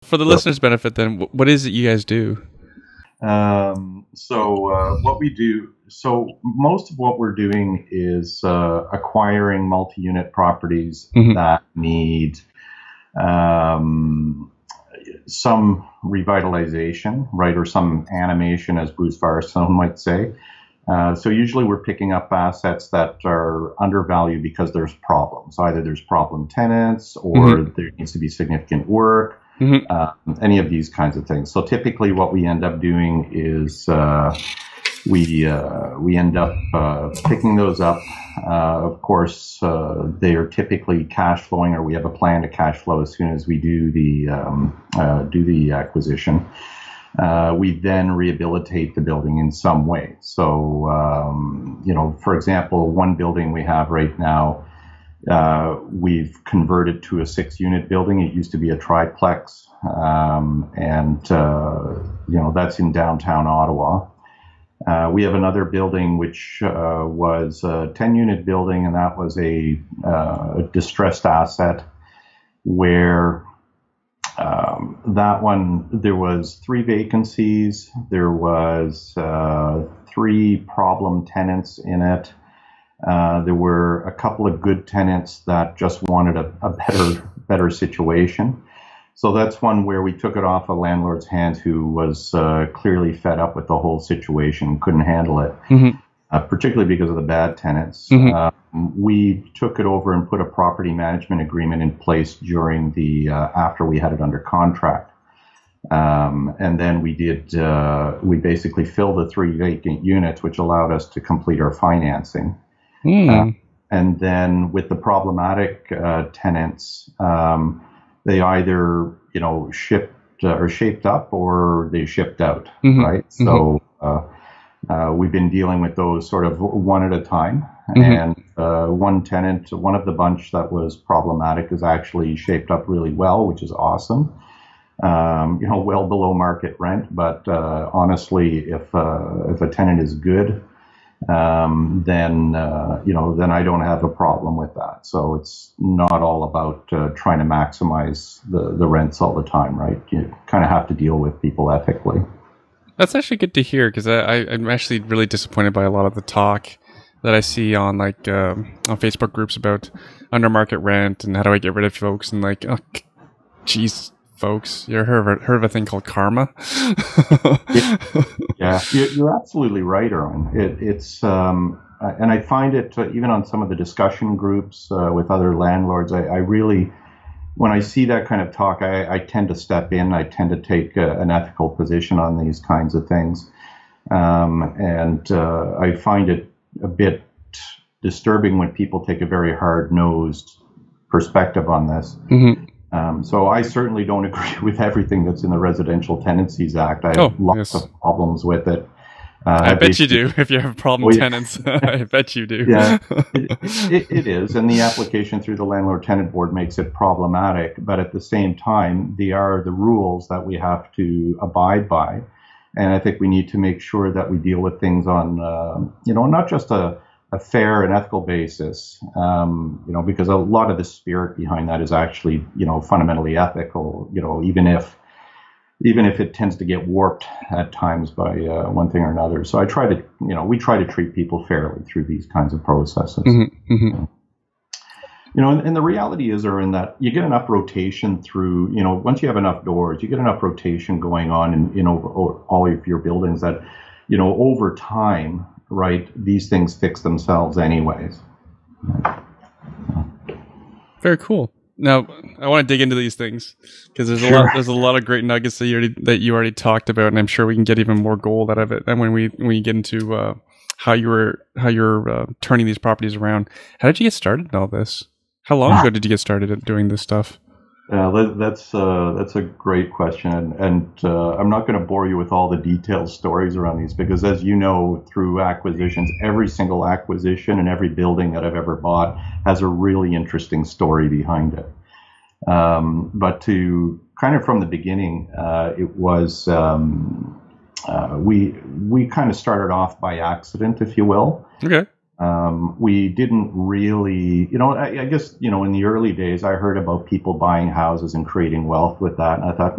for the listeners' benefit, then, what is it you guys do? What we do, most of what we're doing is acquiring multi-unit properties that need some revitalization, right, or some animation, as Bruce Firestone might say. So usually we're picking up assets that are undervalued because there's problems. Either there's problem tenants or there needs to be significant work, any of these kinds of things. So typically what we end up doing is we end up picking those up. Of course, they are typically cash flowing, or we have a plan to cash flow as soon as we do the acquisition. We then rehabilitate the building in some way. So, for example, one building we have right now, we've converted to a 6-unit building. It used to be a triplex, that's in downtown Ottawa. We have another building which was a 10-unit building, and that was a distressed asset where that one, there was 3 vacancies. There was 3 problem tenants in it. There were a couple of good tenants that just wanted a better situation. So that's one where we took it off a landlord's hands who was clearly fed up with the whole situation, couldn't handle it, particularly because of the bad tenants. We took it over and put a property management agreement in place during after we had it under contract. And then we basically filled the 3 vacant units, which allowed us to complete our financing. And then with the problematic tenants, they either, shipped or shaped up, or they shipped out, right? So we've been dealing with those sort of one at a time. And one tenant, one of the bunch that was problematic, is actually shaped up really well, which is awesome. Well below market rent. But honestly, if a tenant is good, then I don't have a problem with that. So it's not all about trying to maximize the rents all the time, right? You kind of have to deal with people ethically. That's actually good to hear, because I'm actually really disappointed by a lot of the talk that I see on on Facebook groups about under market rent and how do I get rid of folks, and geez, folks, you ever heard of a thing called karma? Yeah, you're absolutely right, Erwin. It's and I find it even on some of the discussion groups with other landlords. I really, when I see that kind of talk, I tend to step in. I tend to take an ethical position on these kinds of things, and I find it a bit disturbing when people take a very hard-nosed perspective on this. So I certainly don't agree with everything that's in the Residential Tenancies Act. I have lots of problems with it. I bet you do. If you have problem tenants, I bet you do. Yeah, it is. And the application through the Landlord-Tenant Board makes it problematic. But at the same time, they are the rules that we have to abide by. And I think we need to make sure that we deal with things on, not just a fair and ethical basis, because a lot of the spirit behind that is actually, fundamentally ethical, even if it tends to get warped at times by one thing or another. So we try to treat people fairly through these kinds of processes. And the reality is, in that you get enough rotation through, once you have enough doors, you get enough rotation going on in over all of your buildings that, over time, right, these things fix themselves anyways. Very cool. Now, I want to dig into these things because there's a lot of great nuggets that you already talked about, and I'm sure we can get even more gold out of it. And when we get into how you're turning these properties around, how did you get started in all this? How long ago did you get started at doing this stuff? That's a great question, and I'm not going to bore you with all the detailed stories around these, because as you know, through acquisitions, every single acquisition and every building that I've ever bought has a really interesting story behind it. But to kind of from the beginning, it was we kind of started off by accident, if you will. Okay. We didn't really, I guess, in the early days, I heard about people buying houses and creating wealth with that. And I thought,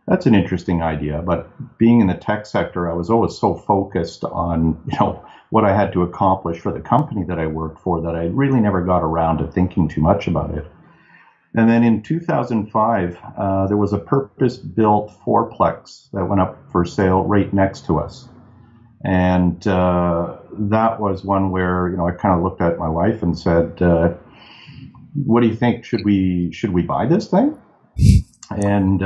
that's an interesting idea. But being in the tech sector, I was always so focused on, what I had to accomplish for the company that I worked for that I really never got around to thinking too much about it. And then in 2005, there was a purpose-built fourplex that went up for sale right next to us. And that was one where, I kind of looked at my wife and said, what do you think? Should we buy this thing? And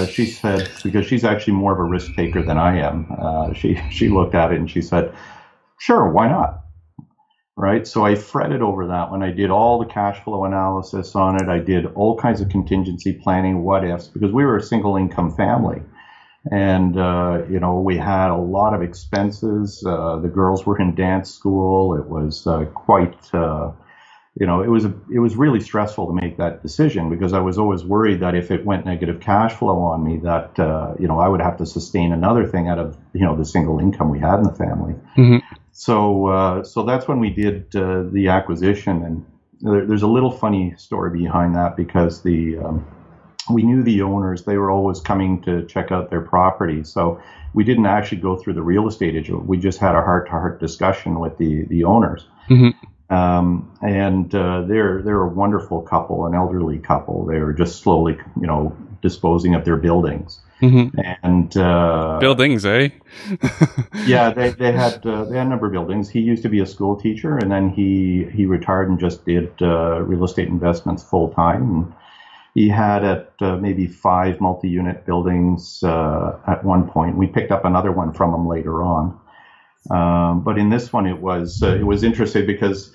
she said, because she's actually more of a risk taker than I am, she looked at it and she said, sure, why not? Right. So I fretted over that one. I did all the cash flow analysis on it. I did all kinds of contingency planning, what ifs, because we were a single income family. And, we had a lot of expenses. The girls were in dance school. It was quite, it was really stressful to make that decision because I was always worried that if it went negative cash flow on me, that, I would have to sustain another thing out of, the single income we had in the family. Mm-hmm. So that's when we did the acquisition. And there's a little funny story behind that because we knew the owners. They were always coming to check out their property. So we didn't actually go through the real estate agent. We just had a heart-to-heart discussion with the owners. Mm-hmm. And they're a wonderful couple, an elderly couple. They were just slowly, disposing of their buildings. Mm-hmm. And buildings, eh? Yeah, they had a number of buildings. He used to be a school teacher, and then he retired and just did real estate investments full time. And he had maybe 5 multi-unit buildings at one point. We picked up another one from him later on. But in this one, it was interesting because,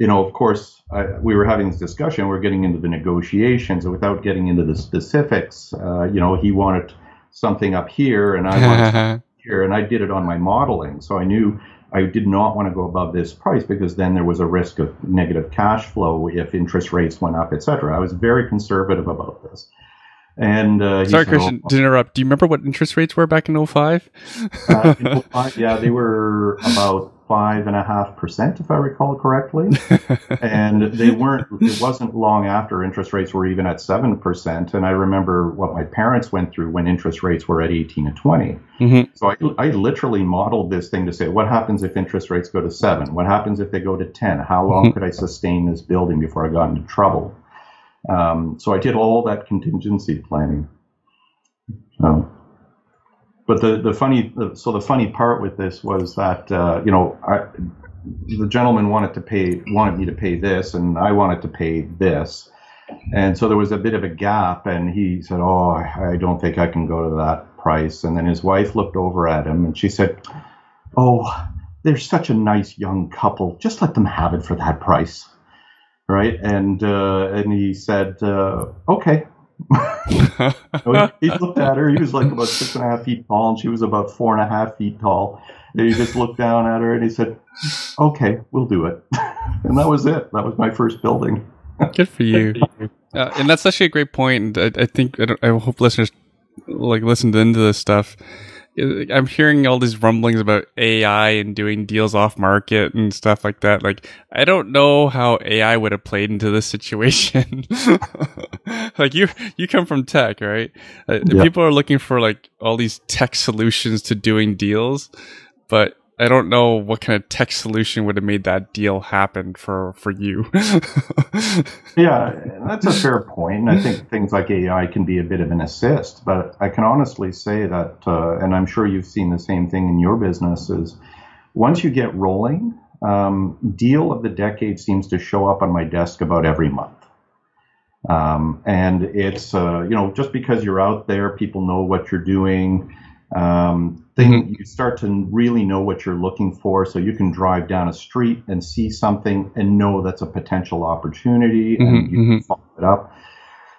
of course, we were having this discussion. We're getting into the negotiations, and without getting into the specifics, he wanted something up here, and I wanted something here, and I did it on my modeling. So I knew I did not want to go above this price because then there was a risk of negative cash flow if interest rates went up, et cetera. I was very conservative about this. And sorry, Christian, to interrupt. Do you remember what interest rates were back in 2005? In 2005, yeah, they were about 5.5%, if I recall correctly. And they weren't. It wasn't long after interest rates were even at 7%. And I remember what my parents went through when interest rates were at 18 and 20. Mm-hmm. So I literally modeled this thing to say, what happens if interest rates go to 7? What happens if they go to 10? How long could I sustain this building before I got into trouble? So I did all that contingency planning. But the funny part with this was that the gentleman wanted me to pay this, and I wanted to pay this, and so there was a bit of a gap. And he said, "Oh, I don't think I can go to that price." And then his wife looked over at him, and she said, "Oh, they're such a nice young couple. Just let them have it for that price." Right. And he said, okay. He looked at her. He was like about 6.5 feet tall, and she was about 4.5 feet tall. And he just looked down at her and he said, okay, we'll do it. And that was it. That was my first building. Good for you. And that's actually a great point. And I hope listeners listened into this stuff. I'm hearing all these rumblings about AI and doing deals off market and stuff like that. Like, I don't know how AI would have played into this situation. Like you come from tech, right? Yeah. People are looking for all these tech solutions to doing deals, but I don't know what kind of tech solution would have made that deal happen for you. Yeah, that's a fair point. And I think things like AI can be a bit of an assist, but I can honestly say that, and I'm sure you've seen the same thing in your business, is once you get rolling, deal of the decade seems to show up on my desk about every month. And it's, just because you're out there, people know what you're doing. You start to really know what you're looking for, so you can drive down a street and see something and know that's a potential opportunity, and you can follow it up.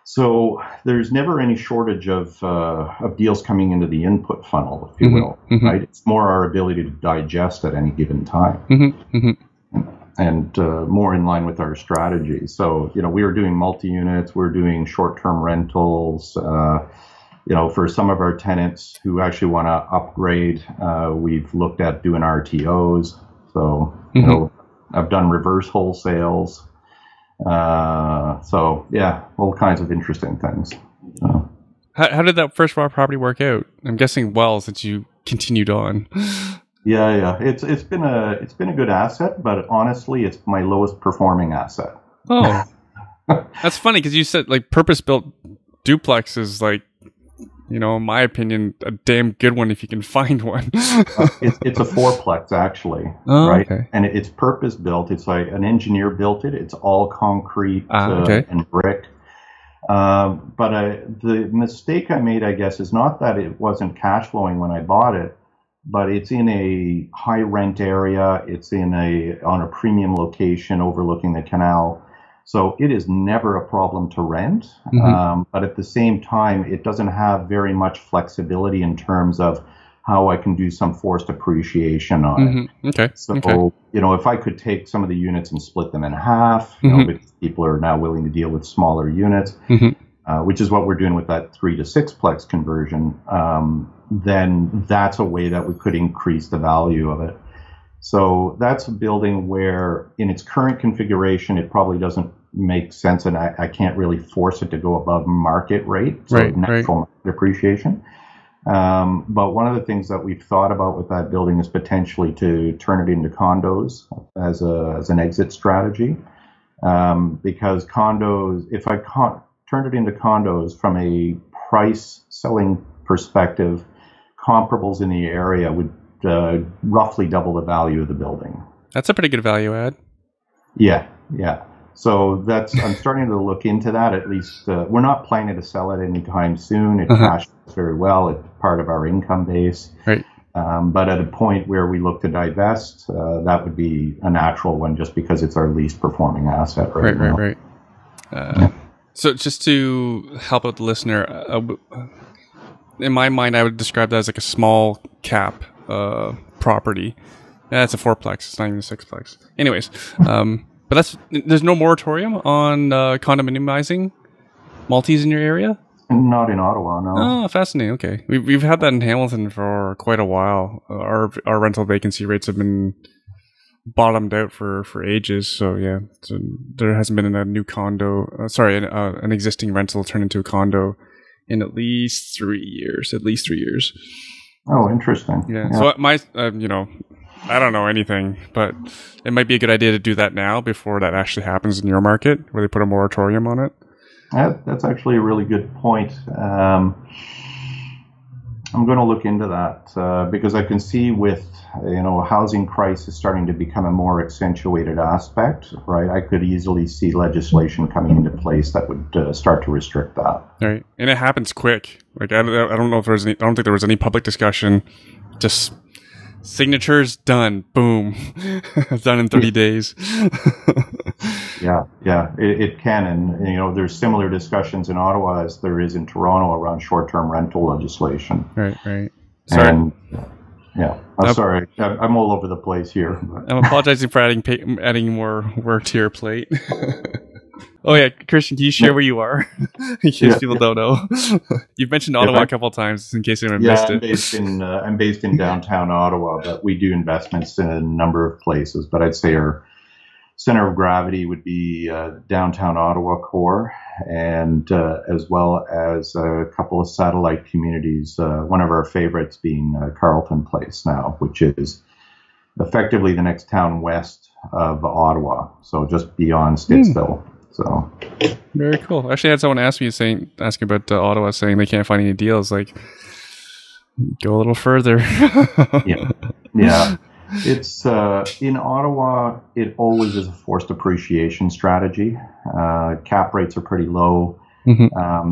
So there's never any shortage of deals coming into the input funnel, if you will, right? It's more our ability to digest at any given time, and more in line with our strategy. So we were doing multi-units, we're doing short-term rentals. For some of our tenants who actually want to upgrade, we've looked at doing RTOs. So, I've done reverse wholesales. So yeah, all kinds of interesting things. How did that first property work out? I'm guessing well, since you continued on. Yeah. It's been a good asset, but honestly, it's my lowest performing asset. Oh, that's funny because you said like purpose-built duplex is like, in my opinion, a damn good one if you can find one. It's a fourplex actually, right? Okay. And it's purpose-built. It's like an engineer built it. It's all concrete and brick. But the mistake I made, I guess, is not that it wasn't cash flowing when I bought it, but it's in a high rent area. It's on a premium location overlooking the canal. So it is never a problem to rent. But at the same time, it doesn't have very much flexibility in terms of how I can do some forced appreciation on it. Okay. So, if I could take some of the units and split them in half, because people are now willing to deal with smaller units, which is what we're doing with that 3 to 6plex conversion, then that's a way that we could increase the value of it. So that's a building where in its current configuration, it probably doesn't make sense, and I can't really force it to go above market rate, so natural market appreciation. But one of the things that we've thought about with that building is potentially to turn it into condos as an exit strategy. Because condos, if I turn it into condos from a price selling perspective, comparables in the area would roughly double the value of the building. That's a pretty good value add. Yeah. So I'm starting to look into that. At least we're not planning to sell it anytime soon. It cash flows very well. It's part of our income base. Right. But at a point where we look to divest, that would be a natural one, just because it's our least performing asset right now. Right. So just to help out the listener, in my mind, I would describe that as like a small cap property. That's a fourplex. It's not even a sixplex. Anyways, but there's no moratorium on condominiumizing multis in your area? Not in Ottawa, no. Oh, fascinating. Okay, we've had that in Hamilton for quite a while. Our rental vacancy rates have been bottomed out for ages. So yeah, there hasn't been a new condo. An existing rental turned into a condo in at least 3 years. Oh, interesting. Yeah. So my, I don't know anything, but it might be a good idea to do that now before that actually happens in your market, where they put a moratorium on it. That's actually a really good point. I'm going to look into that because I can see with housing crisis starting to become a more accentuated aspect, right? I could easily see legislation coming into place that would start to restrict that. Right, and it happens quick. Like I don't know if I don't think there was any public discussion. Just signatures done, boom, done in 30 days. Yeah, it can, and there's similar discussions in Ottawa as there is in Toronto around short-term rental legislation. Right. Sorry. And, I'm sorry, I'm all over the place here. But. I'm apologizing for adding more work to your plate. Oh yeah, Christian, can you share where you are in case people don't know? You've mentioned Ottawa a couple of times, in case anyone missed it. I'm based in downtown Ottawa, but we do investments in a number of places. But I'd say our center of gravity would be downtown Ottawa core, and as well as a couple of satellite communities. One of our favorites being Carleton Place now, which is effectively the next town west of Ottawa, so just beyond Stittsville. So very cool. I actually had someone asking about Ottawa, saying they can't find any deals. Like, go a little further. Yeah. It's in Ottawa. It always is a forced appreciation strategy. Cap rates are pretty low,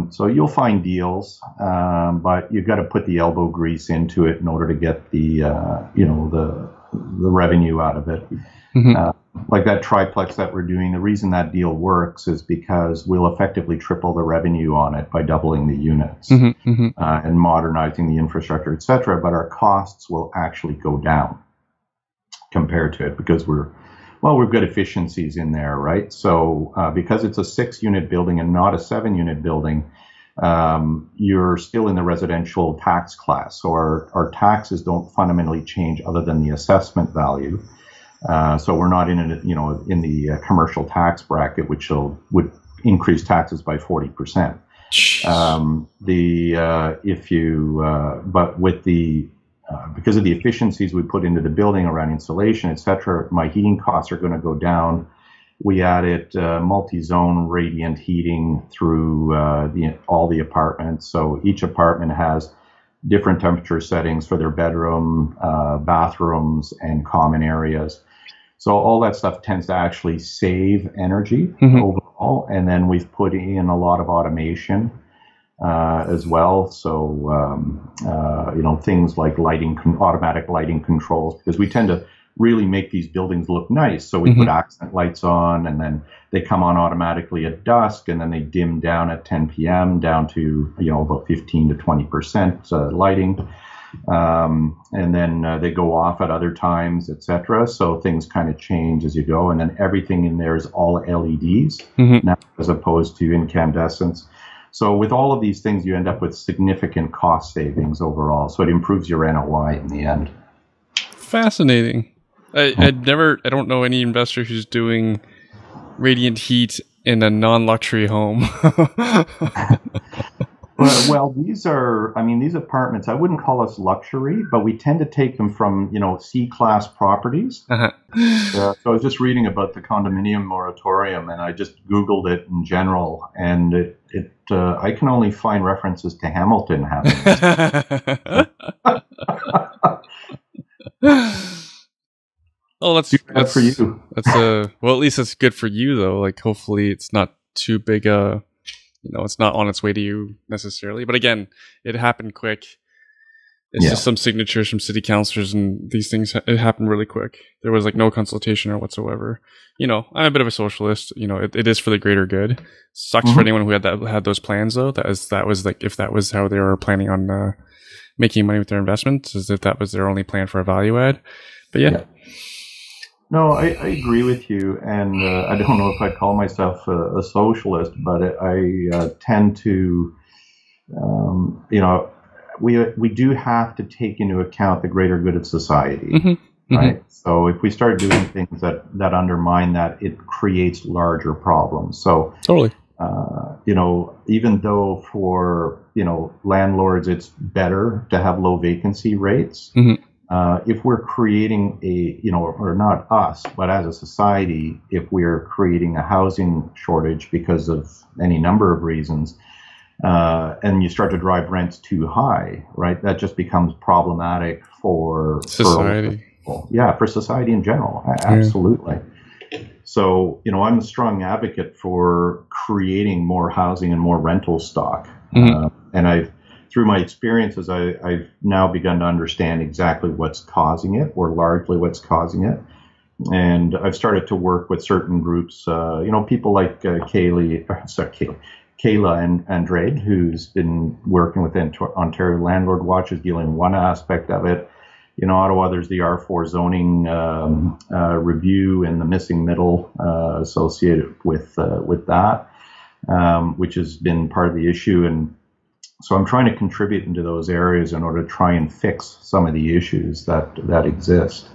so you'll find deals, but you've got to put the elbow grease into it in order to get the revenue out of it. Like that triplex that we're doing, the reason that deal works is because we'll effectively triple the revenue on it by doubling the units and modernizing the infrastructure, et cetera. But our costs will actually go down compared to it because we've got efficiencies in there, right? So because it's a 6-unit building and not a 7-unit building, you're still in the residential tax class. So our taxes don't fundamentally change other than the assessment value. So we're not in the commercial tax bracket, which would increase taxes by 40%. But with the because of the efficiencies we put into the building around insulation, etc., my heating costs are going to go down. We added multi-zone radiant heating through all the apartments. So each apartment has different temperature settings for their bedroom, bathrooms, and common areas. So all that stuff tends to actually save energy overall. And then we've put in a lot of automation as well. So, things like automatic lighting controls, because we tend to really make these buildings look nice. So we put accent lights on, and then they come on automatically at dusk, and then they dim down at 10 p.m. down to, about 15 to 20% lighting. And then they go off at other times, etc. So things kind of change as you go. And then everything in there is all LEDs now, as opposed to incandescents. So with all of these things, you end up with significant cost savings overall. So it improves your NOI in the end. Fascinating. I don't know any investor who's doing radiant heat in a non-luxury home. Well, these apartments, I wouldn't call us luxury, but we tend to take them from, C-class properties. So I was just reading about the condominium moratorium, and I just Googled it in general, and I can only find references to Hamilton having this. Oh, that's good for you. Well, at least that's good for you, though. Like, hopefully it's not too big it's not on its way to you necessarily. But again, it happened quick. It's just some signatures from city councilors, and these things, it happened really quick. There was no consultation or whatsoever. I'm a bit of a socialist. It is for the greater good. Sucks for anyone who had those plans, though. If that was how they were planning on making money with their investments, as if that was their only plan for a value add. But yeah. No, I agree with you, and I don't know if I'd call myself a socialist, but I tend to, we do have to take into account the greater good of society, right? So if we start doing things that undermine that, it creates larger problems. So totally, even though for landlords it's better to have low vacancy rates. If we're creating or not us, but as a society, if we're creating a housing shortage because of any number of reasons, and you start to drive rents too high, right, that just becomes problematic for society. For society in general. Absolutely. So, I'm a strong advocate for creating more housing and more rental stock. And through my experiences, I've now begun to understand exactly what's causing it, or largely what's causing it. And I've started to work with certain groups, people like Kayla and Andrade, who's been working with Ontario Landlord Watch, is dealing with one aspect of it. In Ottawa, there's the R4 zoning review and the missing middle associated with that, which has been part of the issue. And so I'm trying to contribute into those areas in order to try and fix some of the issues that exist.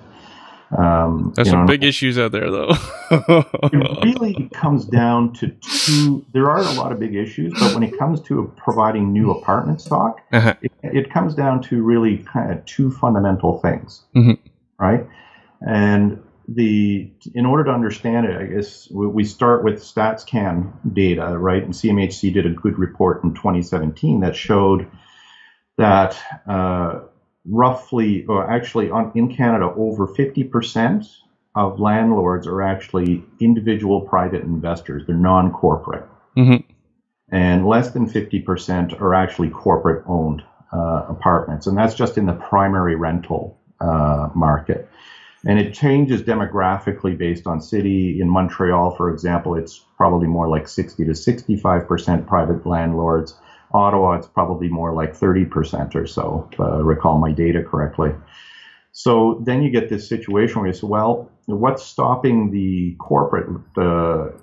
There's some big issues out there, though. It really comes down to two. There are a lot of big issues, but when it comes to providing new apartment stock, it comes down to really kind of two fundamental things, right? And in order to understand it, I guess we start with StatsCan data, right? And CMHC did a good report in 2017 that showed that roughly, or actually in Canada, over 50% of landlords are actually individual private investors. They're non-corporate. And less than 50% are actually corporate-owned apartments. And that's just in the primary rental market. And it changes demographically based on city. In Montreal, for example, it's probably more like 60 to 65% private landlords. Ottawa, it's probably more like 30% or so, if I recall my data correctly. So then you get this situation where you say, well, what's stopping the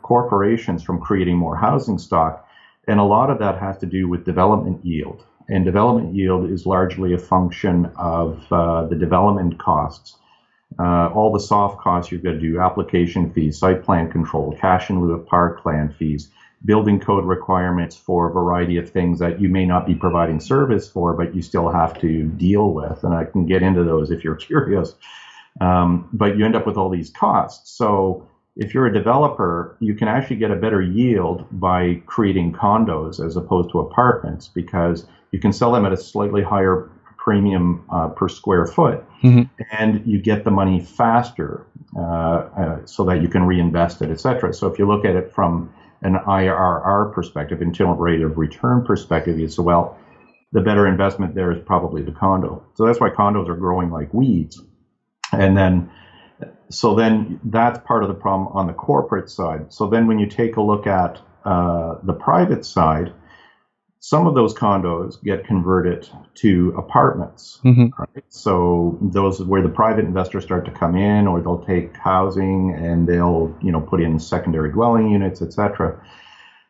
corporations from creating more housing stock? And a lot of that has to do with development yield. And development yield is largely a function of the development costs. All the soft costs you've got to do, application fees, site plan control, cash in lieu of park land fees, building code requirements for a variety of things that you may not be providing service for, but you still have to deal with. And I can get into those if you're curious. But you end up with all these costs. So if you're a developer, you can actually get a better yield by creating condos as opposed to apartments, because you can sell them at a slightly higher premium per square foot, and you get the money faster so that you can reinvest it, et cetera. So if you look at it from an IRR perspective, internal rate of return perspective, you say, well, the better investment there is probably the condo. So that's why condos are growing like weeds. And then that's part of the problem on the corporate side. So then when you take a look at the private side, some of those condos get converted to apartments, right? So those are where the private investors start to come in, or they'll take housing and they'll, put in secondary dwelling units, etc.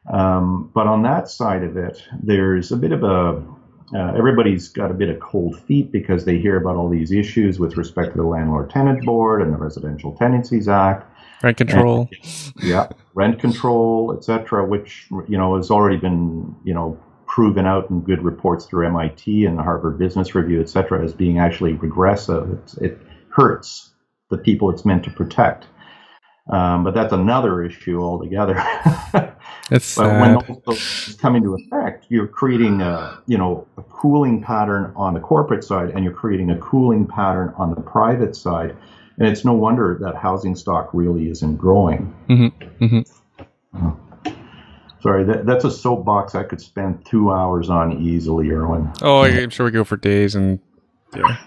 But on that side of it, there's a bit of everybody's got a bit of cold feet because they hear about all these issues with respect to the Landlord-Tenant Board and the Residential Tenancies Act. Rent control. Rent control, etc., which, has already been, proven out in good reports through MIT and the Harvard Business Review, et cetera, as being actually regressive. It hurts the people it's meant to protect. But that's another issue altogether. It's but when those come into effect, you're creating a cooling pattern on the corporate side, and you're creating a cooling pattern on the private side. And it's no wonder that housing stock really isn't growing. Sorry, that's a soapbox I could spend 2 hours on easily, Erwin. Oh, I'm sure we go for days, and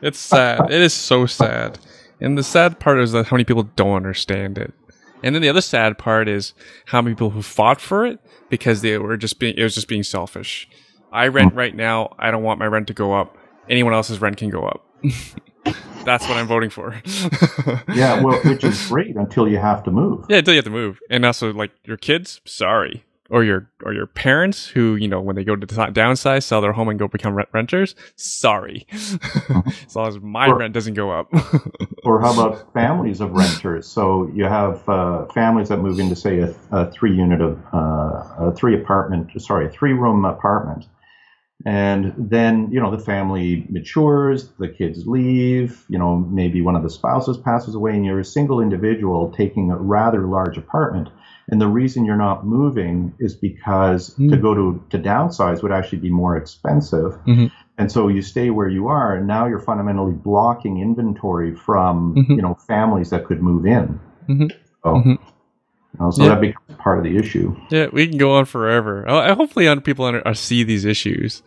it's sad. It is so sad. And the sad part is that how many people don't understand it. And then the other sad part is how many people who fought for it because it was just being selfish. I rent right now. I don't want my rent to go up. Anyone else's rent can go up. That's what I'm voting for. Yeah, well, which is great until you have to move. Yeah, until you have to move. And also, like, your kids, sorry. Or your parents who, when they go to downsize, sell their home and go become renters, sorry. As long as my rent doesn't go up. Or how about families of renters? So you have families that move into, say, a three-room apartment. And then, the family matures, the kids leave, maybe one of the spouses passes away, and you're a single individual taking a rather large apartment. And the reason you're not moving is because to go to downsize would actually be more expensive. And so you stay where you are, and now you're fundamentally blocking inventory from, families that could move in. So that becomes part of the issue. Yeah, we can go on forever. Hopefully people see these issues.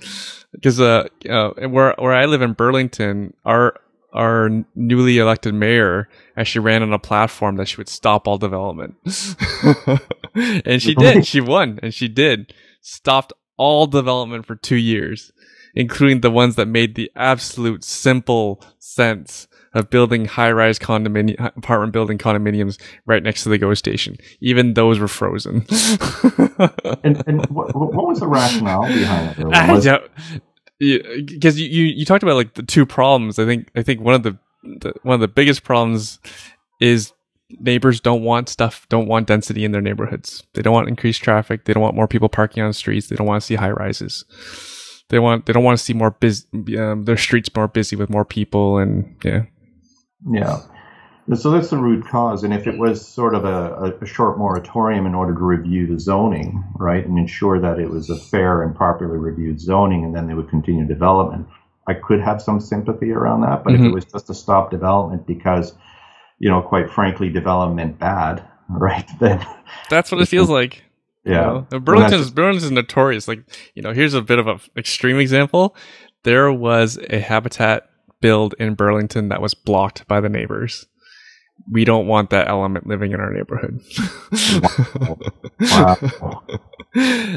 Because where I live in Burlington, our newly elected mayor actually ran on a platform that she would stop all development. And she did. She won, and she did. Stopped all development for 2 years, including the ones that made the absolute simple sense of building high-rise apartment building condominiums right next to the GO station. Even those were frozen. and what was the rationale behind it? Because you talked about like the two problems. I think one of the biggest problems is neighbors don't want density in their neighborhoods. They don't want increased traffic. They don't want more people parking on the streets. They don't want to see high rises. They don't want to see more their streets more busy with more people, and yeah. So that's the root cause. And if it was sort of a short moratorium in order to review the zoning, right, and ensure that it was a fair and properly reviewed zoning, and then they would continue development, I could have some sympathy around that. But if it was just to stop development because, quite frankly, development bad, right, then that's what it feels like. Yeah. Burlington's notorious. Like, here's a bit of an extreme example. There was a habitat build in Burlington that was blocked by the neighbors. We don't want that element living in our neighborhood. Wow.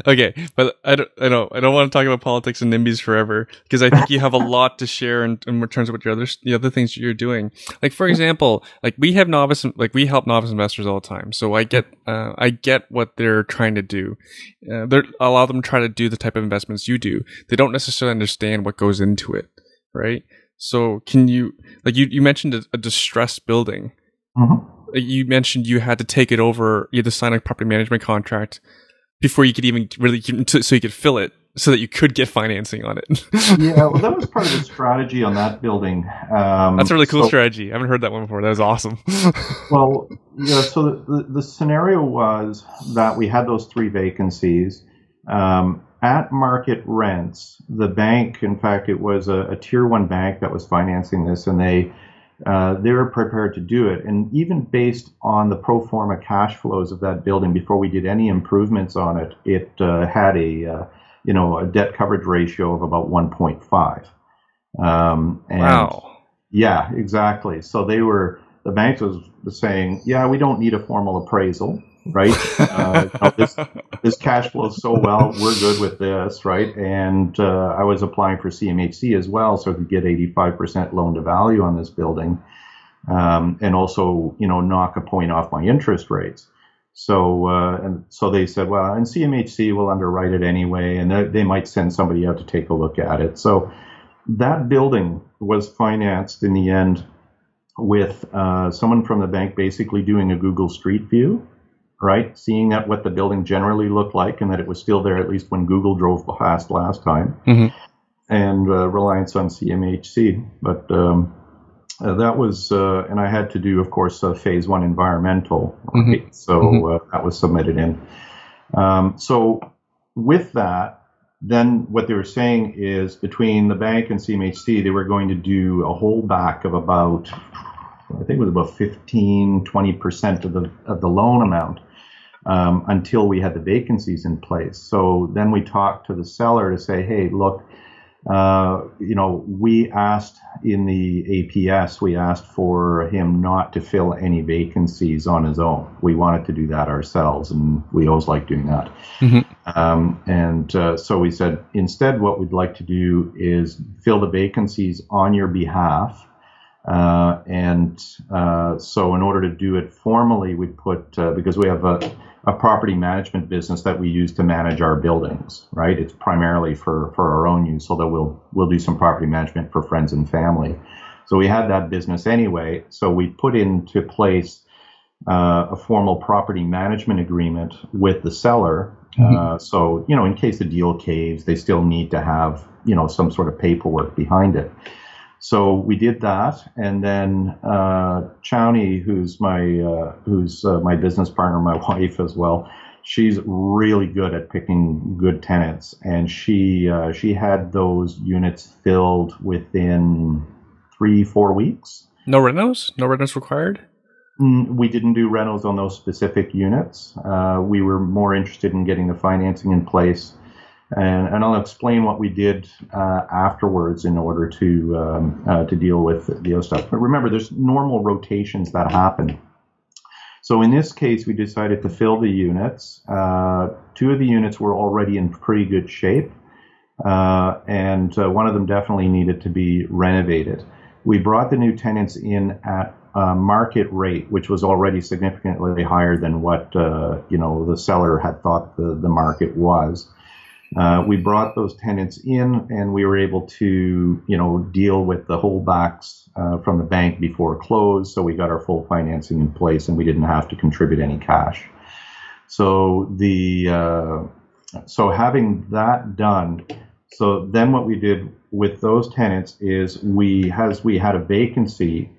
Okay, but I don't want to talk about politics and NIMBYs forever, because I think you have a lot to share in terms of what the other things you're doing. Like, for example, like we help novice investors all the time. So I get what they're trying to do. A lot of them try to do the type of investments you do. They don't necessarily understand what goes into it, right? So can you, like you mentioned a distressed building. Mm-hmm. You mentioned you had to take it over, you had to sign a property management contract before you could even really, so you could fill it so that you could get financing on it. Yeah, well, that was part of the strategy on that building. That's a really cool strategy. I haven't heard that one before. That was awesome. Well, yeah, so the scenario was that we had those 3 vacancies. At market rents, the bank, in fact, it was a tier 1 bank that was financing this, and they were prepared to do it. And even based on the pro forma cash flows of that building, before we did any improvements on it, it had a debt coverage ratio of about 1.5. And wow. yeah, exactly. So the bank was saying, yeah, we don't need a formal appraisal, right? This cash flows so well, we're good with this, right? And I was applying for CMHC as well, so I could get 85% loan to value on this building, and also, knock a point off my interest rates. So so they said, well, and CMHC will underwrite it anyway, and they might send somebody out to take a look at it. So that building was financed in the end with someone from the bank basically doing a Google Street View, right? Seeing that what the building generally looked like and that it was still there, at least when Google drove past last time, and reliance on CMHC. But that was, and I had to do, of course, phase 1 environmental, right? So that was submitted in. So with that, then what they were saying is between the bank and CMHC, they were going to do a holdback of about, I think it was about 15-20% of the loan amount, until we had the vacancies in place. So then we talked to the seller to say, hey, look, we asked in the APS, we asked for him not to fill any vacancies on his own. We wanted to do that ourselves, and we always like doing that. So we said, instead, what we'd like to do is fill the vacancies on your behalf. So in order to do it formally, we put, because we have a property management business that we use to manage our buildings, right? It's primarily for our own use, although we'll do some property management for friends and family. So we had that business anyway. So we put into place a formal property management agreement with the seller. So, in case the deal caves, they still need to have, some sort of paperwork behind it. So we did that, and then Chaunei, who's my business partner, my wife as well, she's really good at picking good tenants, and she had those units filled within 3-4 weeks. No renos required. We didn't do renos on those specific units. We were more interested in getting the financing in place. And I'll explain what we did afterwards in order to deal with the other stuff. But remember, there's normal rotations that happen. So in this case, we decided to fill the units. 2 of the units were already in pretty good shape, and one of them definitely needed to be renovated. We brought the new tenants in at market rate, which was already significantly higher than what the seller had thought the market was. We brought those tenants in, and we were able to, deal with the holdbacks from the bank before close. So we got our full financing in place, and we didn't have to contribute any cash. So so having that done, so then what we did with those tenants is we had a vacancy.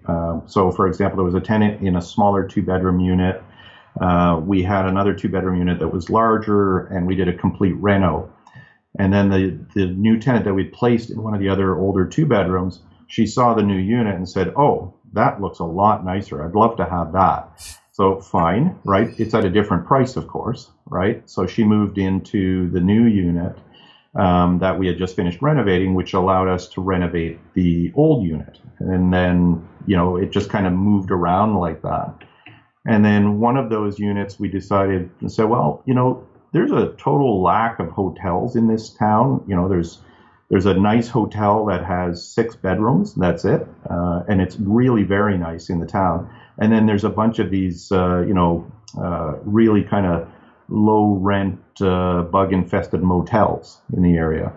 So for example, there was a tenant in a smaller 2-bedroom unit. We had another 2-bedroom unit that was larger, and we did a complete reno. And then the new tenant that we placed in one of the other older 2-bedrooms, she saw the new unit and said, oh, that looks a lot nicer. I'd love to have that. So fine, right? It's at a different price, of course, right? So she moved into the new unit that we had just finished renovating, which allowed us to renovate the old unit. And then, it just kind of moved around like that. And then one of those units, we decided to say, well, there's a total lack of hotels in this town. There's a nice hotel that has 6 bedrooms. That's it. And it's really very nice in the town. And then there's a bunch of these, really kind of low rent, bug infested motels in the area.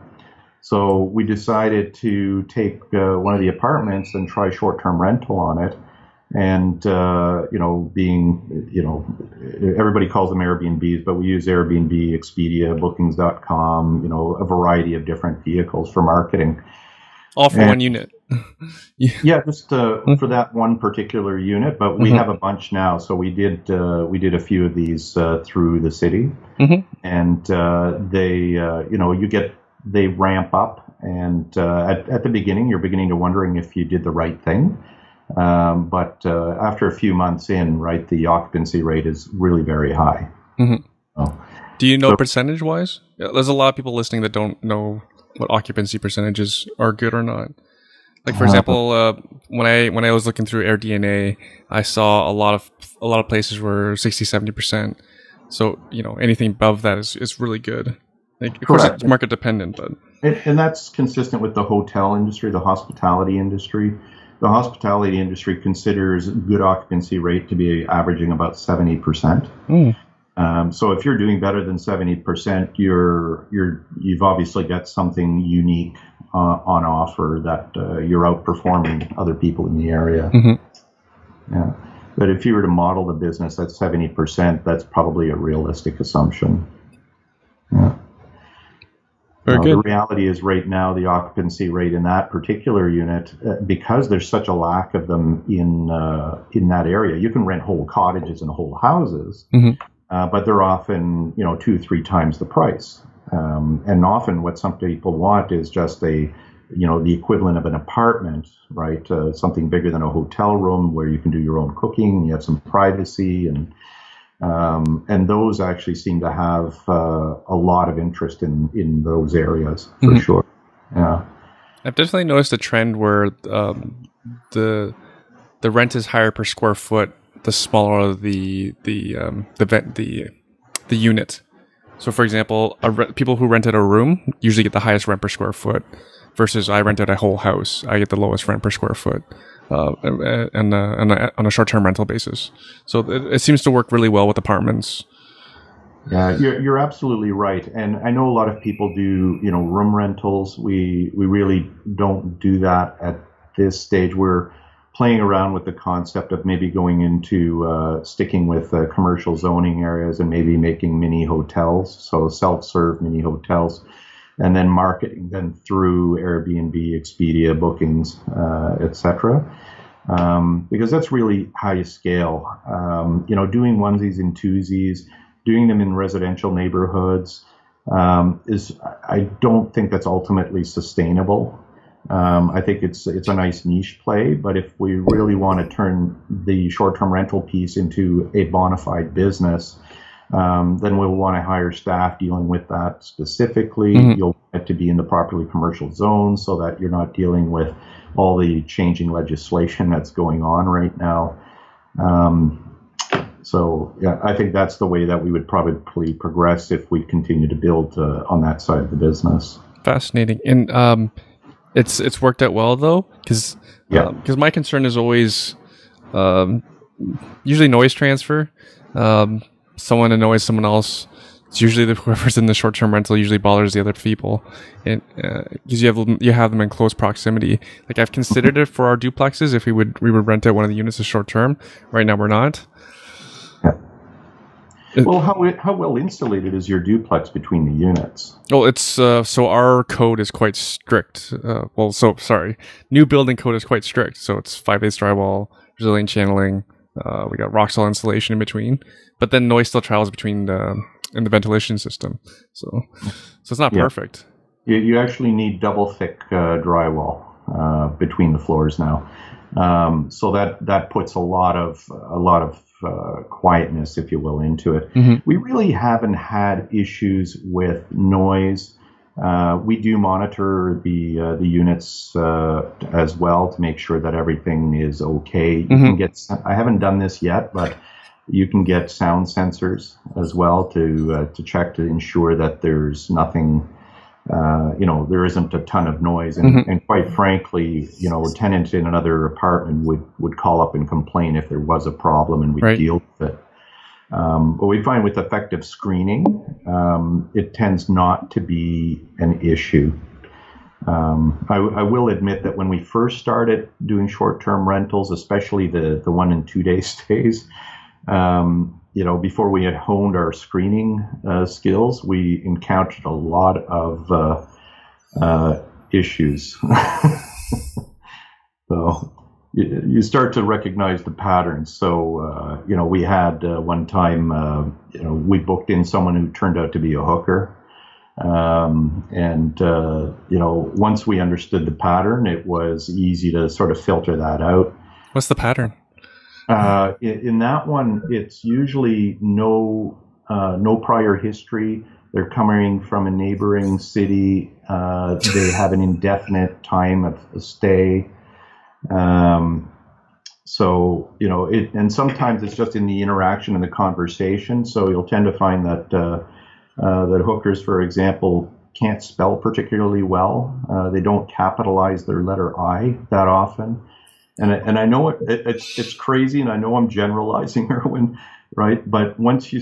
So we decided to take one of the apartments and try short-term rental on it. And, everybody calls them Airbnbs, but we use Airbnb, Expedia, Bookings.com, a variety of different vehicles for marketing. All for one unit. Yeah, just for that one particular unit, but we have a bunch now. So we did a few of these through the city, and they ramp up, and at the beginning you're beginning to wondering if you did the right thing, but after a few months in, right, the occupancy rate is really very high. Do you know percentage wise? There's a lot of people listening that don't know what occupancy percentages are good or not. Like, for example, when I was looking through AirDNA, I saw a lot of places were 60-70%. So anything above that is really good. Like, of course, it's market dependent, but and that's consistent with the hotel industry, the hospitality industry. The hospitality industry considers good occupancy rate to be averaging about 70%. So if you're doing better than 70%, you've obviously got something unique on offer that you're outperforming other people in the area. Yeah. But if you were to model the business at 70%, that's probably a realistic assumption. Yeah. Very good. The reality is right now the occupancy rate in that particular unit, because there's such a lack of them in that area, you can rent whole cottages and whole houses, but they're often 2-3 times the price. And often what some people want is just the equivalent of an apartment, right? Something bigger than a hotel room where you can do your own cooking, you have some privacy, and those actually seem to have a lot of interest in those areas for sure. Yeah, I've definitely noticed a trend where the rent is higher per square foot the smaller the unit. So, for example, people who rented a room usually get the highest rent per square foot, versus I rented a whole house, I get the lowest rent per square foot. And on a short-term rental basis. So it seems to work really well with apartments. Yeah, you're absolutely right. And I know a lot of people do, room rentals. We really don't do that at this stage. We're playing around with the concept of maybe going into sticking with commercial zoning areas and maybe making mini hotels, so self-serve mini hotels, and then marketing them through Airbnb, Expedia, Bookings, etc. Because that's really how you scale. Doing onesies and twosies, doing them in residential neighborhoods I don't think that's ultimately sustainable. I think it's a nice niche play, but if we really want to turn the short-term rental piece into a bona fide business, then we'll want to hire staff dealing with that specifically. You'll have to be in the properly commercial zone so that you're not dealing with all the changing legislation that's going on right now. So yeah, I think that's the way that we would probably progress if we continue to build on that side of the business. Fascinating. And it's worked out well though, because my concern is always usually noise transfer. Someone annoys someone else. It's usually whoever's in the short-term rental usually bothers the other people, and because you have them in close proximity. Like, I've considered it for our duplexes if we would rent out one of the units as short-term. Right now we're not. Well, how well insulated is your duplex between the units? Well, it's so our code is quite strict. New building code is quite strict. So it's 5/8 drywall, resilient channeling. We got rock solid insulation in between, but then noise still travels between in the ventilation system. So it's not perfect. You actually need double thick drywall between the floors now. So that puts a lot of quietness, if you will, into it. We really haven't had issues with noise. We do monitor the units as well to make sure that everything is okay. You can get. I haven't done this yet, but you can get sound sensors as well to check to ensure that there's nothing. There isn't a ton of noise, and quite frankly, a tenant in another apartment would call up and complain if there was a problem, and we'd deal with it. But we find with effective screening, it tends not to be an issue. I will admit that when we first started doing short-term rentals, especially the 1 and 2 day stays, before we had honed our screening skills, we encountered a lot of issues. So you start to recognize the patterns. So, we had one time, we booked in someone who turned out to be a hooker. Once we understood the pattern, it was easy to sort of filter that out. What's the pattern? In that one, it's usually no prior history. They're coming from a neighboring city. They have an indefinite time of stay. And sometimes it's just in the interaction and the conversation. So you'll tend to find that hookers, for example, can't spell particularly well. They don't capitalize their letter I that often. And I know it's crazy, and I know I'm generalizing, Erwin, right? But once you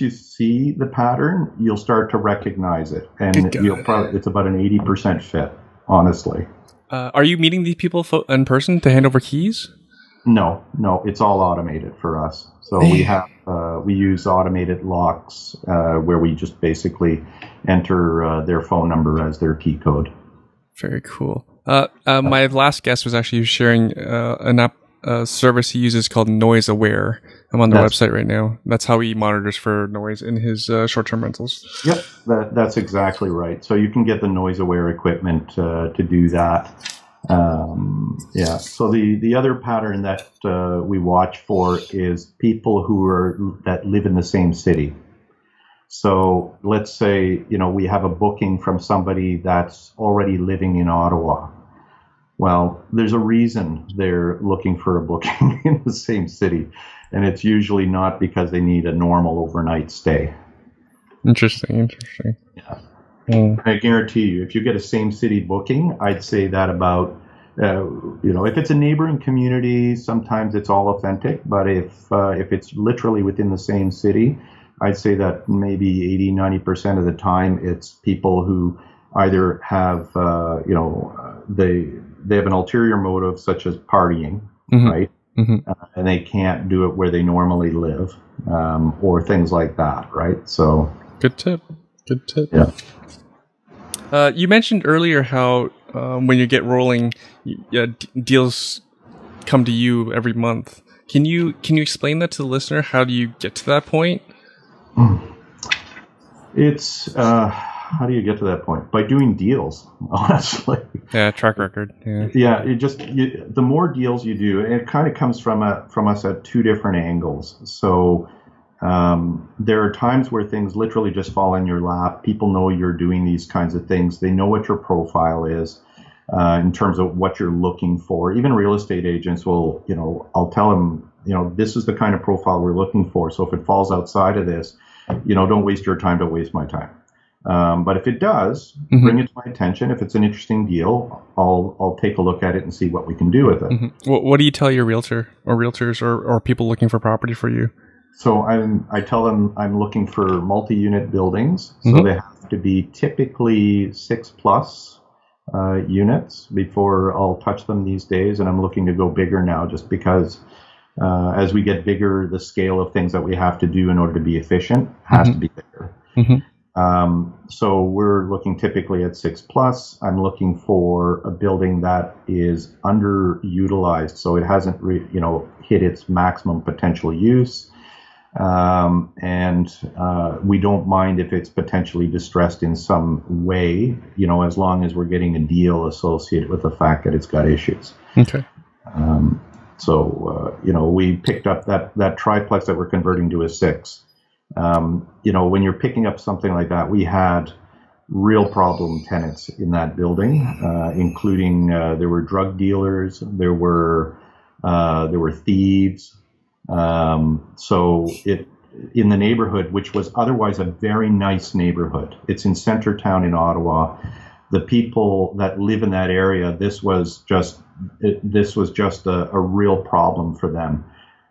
see the pattern, you'll start to recognize it, and it's about an 80% fit, honestly. Are you meeting these people in person to hand over keys? No, it's all automated for us. So we use automated locks where we just basically enter their phone number as their key code. Very cool. My last guest was actually sharing an app service he uses called Noise Aware. I'm on their website right now. That's how he monitors for noise in his short-term rentals. Yep, that's exactly right. So you can get the Noise Aware equipment to do that. So the other pattern that we watch for is people that live in the same city. So let's say, we have a booking from somebody that's already living in Ottawa. Well, there's a reason they're looking for a booking in the same city, and it's usually not because they need a normal overnight stay. Interesting. Yeah. I guarantee you, if you get a same city booking, I'd say that about, if it's a neighboring community, sometimes it's all authentic, but if it's literally within the same city, I'd say that maybe 80-90% of the time it's people who either have, they have an ulterior motive such as partying, mm-hmm. right? Mm-hmm. And they can't do it where they normally live, or things like that, right? So good tip. Yeah. You mentioned earlier how when you get rolling, deals come to you every month. Can you explain that to the listener? How do you get to that point? It's how do you get to that point? By doing deals, honestly. Yeah, track record. Yeah. The more deals you do, and it kind of comes from us at two different angles. So there are times where things literally just fall in your lap. People know you're doing these kinds of things. They know what your profile is in terms of what you're looking for. Even real estate agents will, I'll tell them, this is the kind of profile we're looking for. So if it falls outside of this, don't waste your time, don't waste my time. But if it does, mm-hmm. bring it to my attention. If it's an interesting deal, I'll take a look at it and see what we can do with it. Mm-hmm. What do you tell your realtor or realtors or people looking for property for you? So I tell them I'm looking for multi-unit buildings. So mm-hmm. they have to be typically 6+ units before I'll touch them these days. And I'm looking to go bigger now just because as we get bigger, the scale of things that we have to do in order to be efficient has mm-hmm. to be bigger. Mm-hmm. So we're looking typically at 6+. I'm looking for a building that is underutilized, so it hasn't hit its maximum potential use. And we don't mind if it's potentially distressed in some way, as long as we're getting a deal associated with the fact that it's got issues. Okay. We picked up that triplex that we're converting to a 6. When you're picking up something like that, we had real problem tenants in that building, including there were drug dealers, there were thieves. In the neighborhood, which was otherwise a very nice neighborhood, it's in Centertown in Ottawa. The people that live in that area, this was just a real problem for them.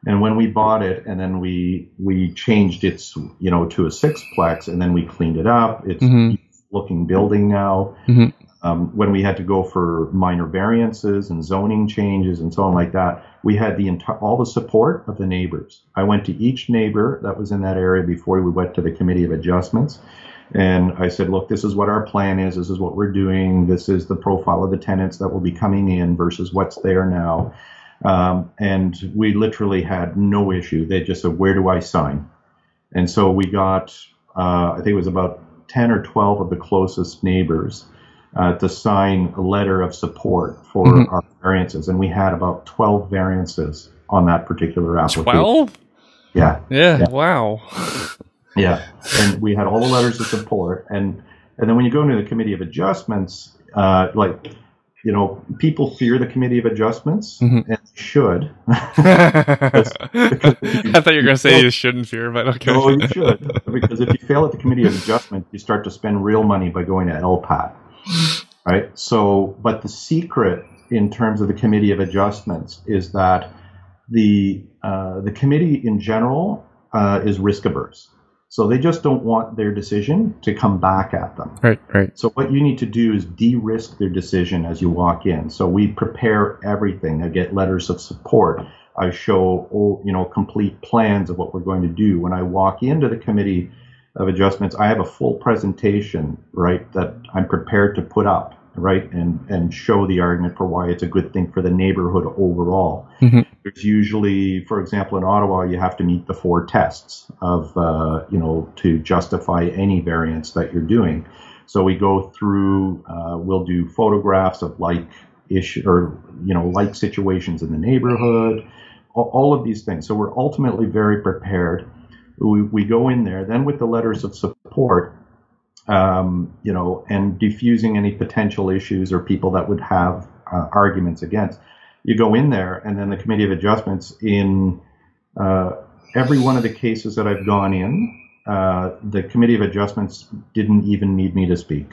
And when we bought it, and then we changed it, to a 6-plex, and then we cleaned it up. It's mm-hmm. a looking building now. Mm-hmm. When we had to go for minor variances and zoning changes and so on like that, we had all the support of the neighbors. I went to each neighbor that was in that area before we went to the Committee of Adjustments. And I said, look, this is what our plan is. This is what we're doing. This is the profile of the tenants that will be coming in versus what's there now. And we literally had no issue. They just said, where do I sign? And so we got, I think it was about 10 or 12 of the closest neighbors to sign a letter of support for our variances. And we had about 12 variances on that particular application. 12? Yeah. Wow. Yeah. And we had all the letters of support. And then when you go into the Committee of Adjustments, people fear the Committee of Adjustments, and they should. I thought you were going to say you shouldn't fear, but okay. No, you should. Because if you fail at the Committee of Adjustment, you start to spend real money by going to LPAT. Right? So, but the secret in terms of the Committee of Adjustments is that the committee in general is risk averse. So they just don't want their decision to come back at them. Right. So what you need to do is de-risk their decision as you walk in. So we prepare everything. I get letters of support. I show, complete plans of what we're going to do. When I walk into the Committee of Adjustments, I have a full presentation, right, that I'm prepared to put up, right, and show the argument for why it's a good thing for the neighborhood overall. There's usually, for example, in Ottawa, you have to meet the 4 tests of, to justify any variance that you're doing. So we go through, we'll do photographs of like situations in the neighborhood, all of these things. So we're ultimately very prepared. We go in there, then with the letters of support, and diffusing any potential issues or people that would have arguments against. You go in there, and then the Committee of Adjustments, in every one of the cases that I've gone in, the Committee of Adjustments didn't even need me to speak.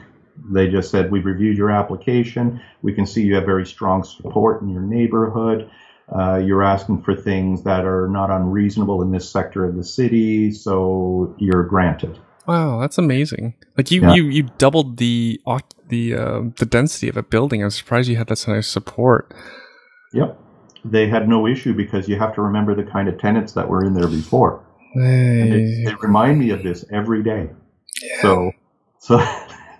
They just said, we've reviewed your application. We can see you have very strong support in your neighborhood. You're asking for things that are not unreasonable in this sector of the city, so you're granted. Wow, that's amazing. Like you doubled the density of a building. I'm surprised you had that kind of support. Yep. They had no issue because you have to remember the kind of tenants that were in there before. Hey. They remind me of this every day. Yeah. So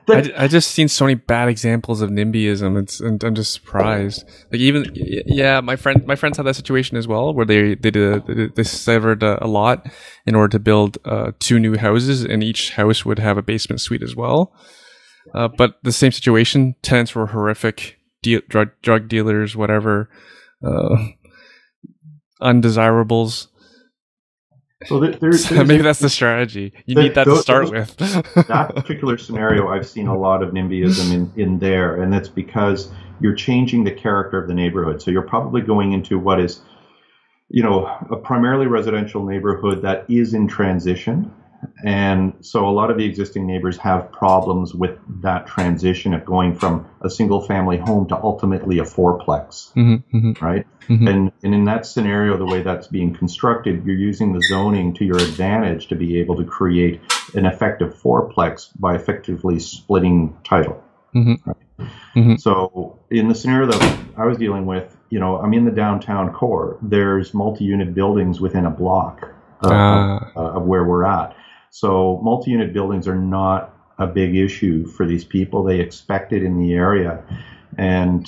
I just seen so many bad examples of NIMBYism. And I'm just surprised. Like my friends had that situation as well, where they severed a lot in order to build 2 new houses, and each house would have a basement suite as well. But the same situation, tenants were horrific, drug dealers, whatever, undesirables. So maybe that's the strategy. You need that to start with. That particular scenario, I've seen a lot of NIMBYism in there, and that's because you're changing the character of the neighborhood. So you're probably going into what is, a primarily residential neighborhood that is in transition. And so a lot of the existing neighbors have problems with that transition of going from a single family home to ultimately a 4-plex, right? And in that scenario, the way that's being constructed, you're using the zoning to your advantage to be able to create an effective 4-plex by effectively splitting title. Right? So in the scenario that I was dealing with, I'm in the downtown core. There's multi-unit buildings within a block of where we're at. So multi-unit buildings are not a big issue for these people. They expect it in the area. And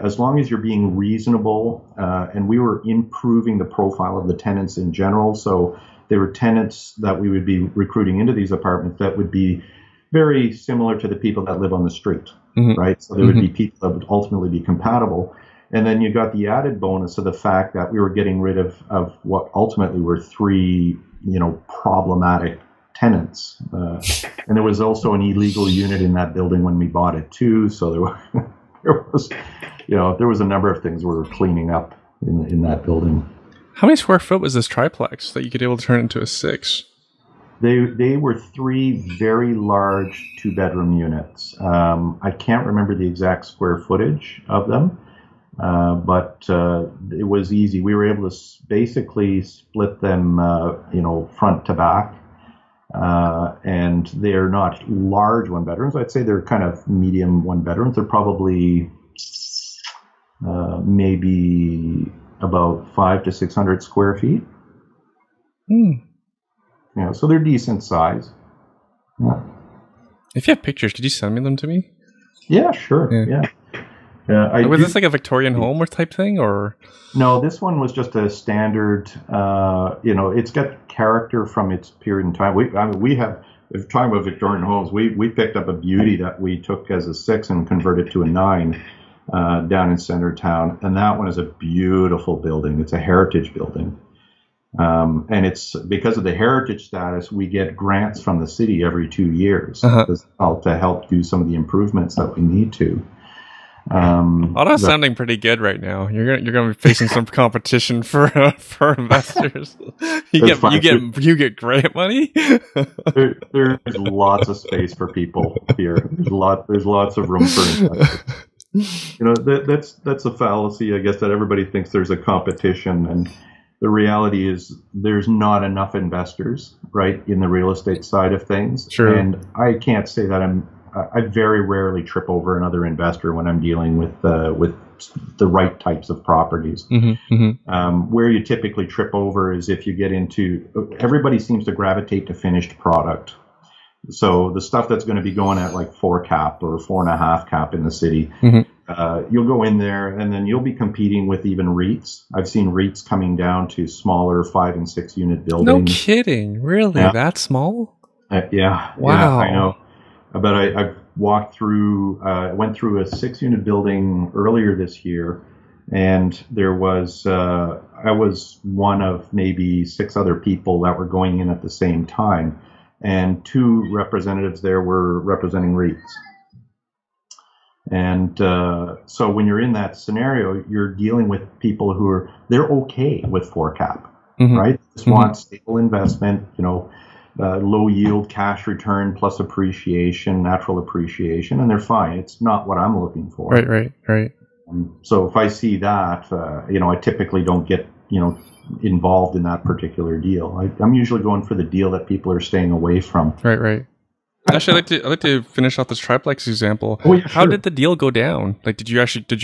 as long as you're being reasonable, and we were improving the profile of the tenants in general. So there were tenants that we would be recruiting into these apartments that would be very similar to the people that live on the street, right? So there would be people that would ultimately be compatible. And then you got the added bonus of the fact that we were getting rid of what ultimately were 3, problematic tenants. And there was also an illegal unit in that building when we bought it too. So there was a number of things we were cleaning up in that building. How many square foot was this triplex that you could able to turn into a 6? They were 3 very large 2-bedroom units. I can't remember the exact square footage of them. But it was easy. We were able to basically split them, front to back. And they're not large one bedrooms. I'd say they're kind of medium one bedrooms. They're probably maybe about 500 to 600 square feet. Yeah, so they're decent size. Yeah. If you have pictures, could you send me them to me? Yeah, sure. Yeah. Was this like a Victorian home or type thing, or? No, this one was just a standard. It's got character from its period in time. We have, if talking about Victorian homes, we picked up a beauty that we took as a 6 and converted to a 9 down in Centertown, and that one is a beautiful building. It's a heritage building, and it's because of the heritage status, we get grants from the city every 2 years to help do some of the improvements that we need to. Ottawa's sounding pretty good right now. You're gonna be facing some competition for investors. You get grant money. There's lots of space for people here. There's lots of room for investors. That's a fallacy, I guess, that everybody thinks there's a competition, and the reality is there's not enough investors, right, in the real estate side of things. Sure. And I can't say that I very rarely trip over another investor when I'm dealing with the right types of properties. Where you typically trip over is if you get into, everybody seems to gravitate to finished product. So the stuff that's going to be going at like 4 cap or 4.5 cap in the city, you'll go in there and then you'll be competing with even REITs. I've seen REITs coming down to smaller 5 and 6 unit buildings. No kidding, really? Yeah. That small? Yeah. Wow. Yeah, I know. But I went through a 6 unit building earlier this year, and there was I was one of maybe 6 other people that were going in at the same time, and 2 representatives there were representing REITs. And so when you're in that scenario, you're dealing with people they're okay with 4 cap, right? They just want stable investment, low yield cash return plus appreciation, natural appreciation, and they're fine. It's not what I'm looking for. Right. So if I see that, I typically don't get, involved in that particular deal. I'm usually going for the deal that people are staying away from. Right. Actually, I'd like to finish off this triplex example. Oh, yeah, How did the deal go down? Like, did you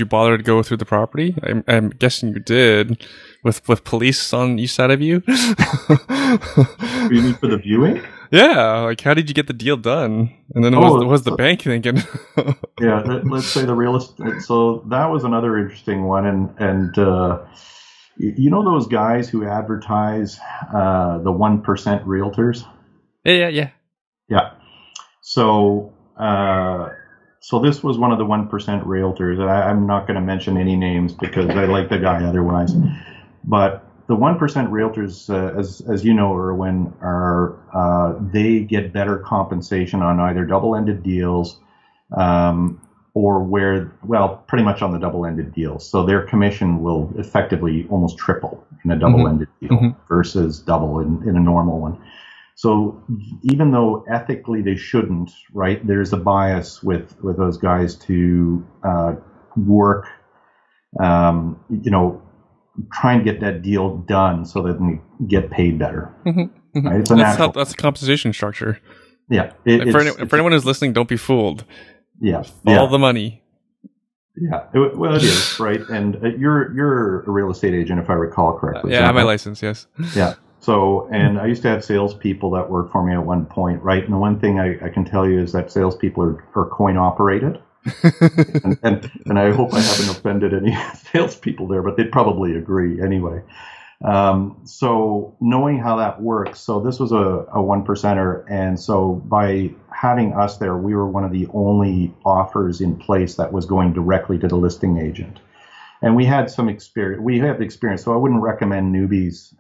bother to go through the property? I'm guessing you did, with police on each side of you. You mean for the viewing? Yeah. Like, how did you get the deal done? And then what was the bank thinking? Yeah, let's say the real estate. So that was another interesting one, and those guys who advertise the 1% realtors. Yeah. So this was one of the 1% realtors. I'm not going to mention any names because I like the guy otherwise. But the 1% realtors, as you know, Erwin, they get better compensation on either double-ended deals or pretty much on the double-ended deals. So their commission will effectively almost triple in a double-ended deal versus double in a normal one. So even though ethically they shouldn't, right, there's a bias with those guys to work, try and get that deal done so that they get paid better. Right? It's that's a compensation structure. Yeah. For anyone who's listening, don't be fooled. Yeah. Follow the money. Yeah. It is, right? And you're a real estate agent, if I recall correctly. Yeah, I have my license, yes. Yeah. So, and I used to have salespeople that worked for me at one point, right? And the one thing I can tell you is that salespeople are coin operated. and I hope I haven't offended any salespeople there, but they'd probably agree anyway. So knowing how that works, so this was a 1%er, and so by having us there, we were one of the only offers in place that was going directly to the listing agent. And we had some experience. We have experience, so I wouldn't recommend newbies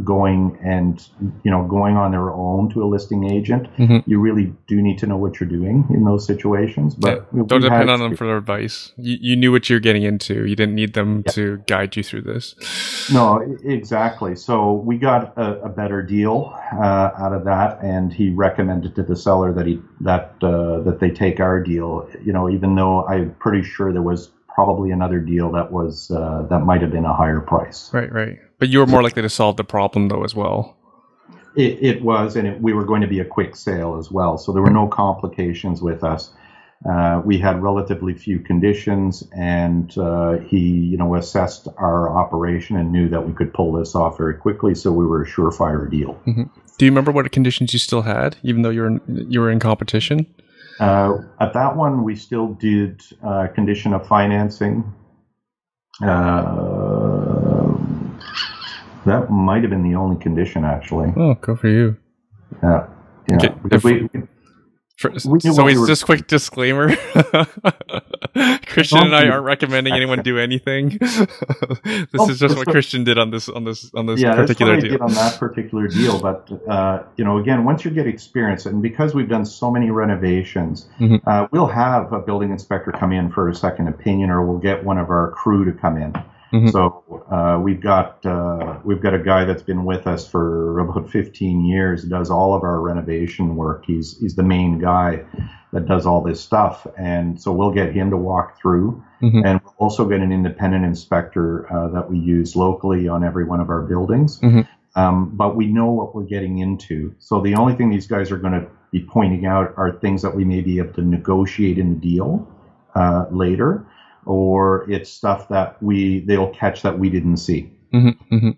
going on their own to a listing agent. You really do need to know what you're doing in those situations. But don't depend on them for their advice. You knew what you're getting into. You didn't need them to guide you through this. No, exactly. So we got a better deal out of that, and he recommended to the seller that they take our deal. Even though I'm pretty sure there was probably another deal that might have been a higher price. Right. But you were more likely to solve the problem though as well. It was, and we were going to be a quick sale as well. So there were no complications with us. We had relatively few conditions, and he, assessed our operation and knew that we could pull this off very quickly. So we were a surefire deal. Mm-hmm. Do you remember what conditions you still had, even though you were in competition? At that one, we still did condition of financing. That might have been the only condition, actually. Oh, good for you. Yeah. Okay. Just quick disclaimer. Christian and I aren't recommending anyone do anything. This is just what Christian did on this particular deal. Did on that particular deal. But again, once you get experience, and because we've done so many renovations, we'll have a building inspector come in for a second opinion, or we'll get one of our crew to come in. Mm-hmm. So we've got a guy that's been with us for about 15 years, does all of our renovation work. He's the main guy that does all this stuff, and so we'll get him to walk through. Mm-hmm. And we'll also get an independent inspector that we use locally on every one of our buildings. Mm-hmm. But we know what we're getting into. So the only thing these guys are going to be pointing out are things that we may be able to negotiate in the deal later. Or it's stuff that they'll catch that we didn't see. Mm-hmm, mm-hmm.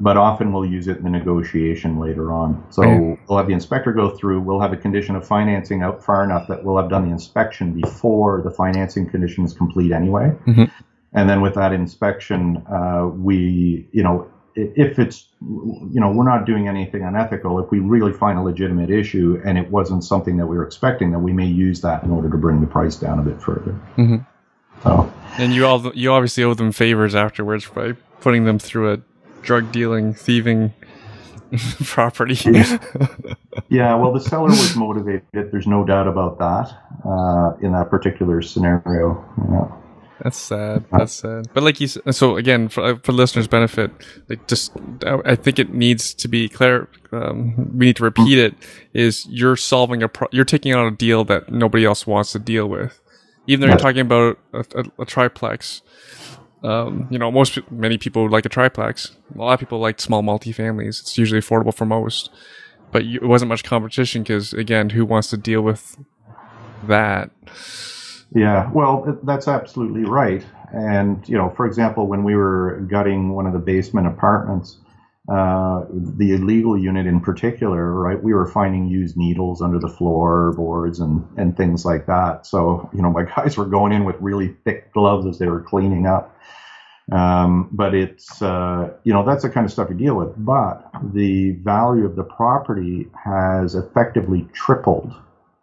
But often we'll use it in the negotiation later on. So we'll have the inspector go through. We'll have a condition of financing out far enough that we'll have done the inspection before the financing condition is complete anyway. Mm-hmm. And then with that inspection, if it's, we're not doing anything unethical, if we really find a legitimate issue and it wasn't something that we were expecting, then we may use that in order to bring the price down a bit further. Mm-hmm. So. And you obviously owe them favors afterwards by putting them through a drug dealing, thieving property. Yeah, well, the seller was motivated. There's no doubt about that in that particular scenario. Yeah. That's sad. That's sad. But like you said, so again, for listeners' benefit, I think it needs to be clear. We need to repeat it. Is you're solving you're taking on a deal that nobody else wants to deal with. Even though you're talking about a triplex, many people would like a triplex. A lot of people like small multifamilies. It's usually affordable for most. But it wasn't much competition because, again, who wants to deal with that? Yeah, well, that's absolutely right. And, for example, when we were gutting one of the basement apartments, the illegal unit in particular, right, we were finding used needles under the floorboards and things like that. So, my guys were going in with really thick gloves as they were cleaning up. But it's, that's the kind of stuff you deal with. But the value of the property has effectively tripled,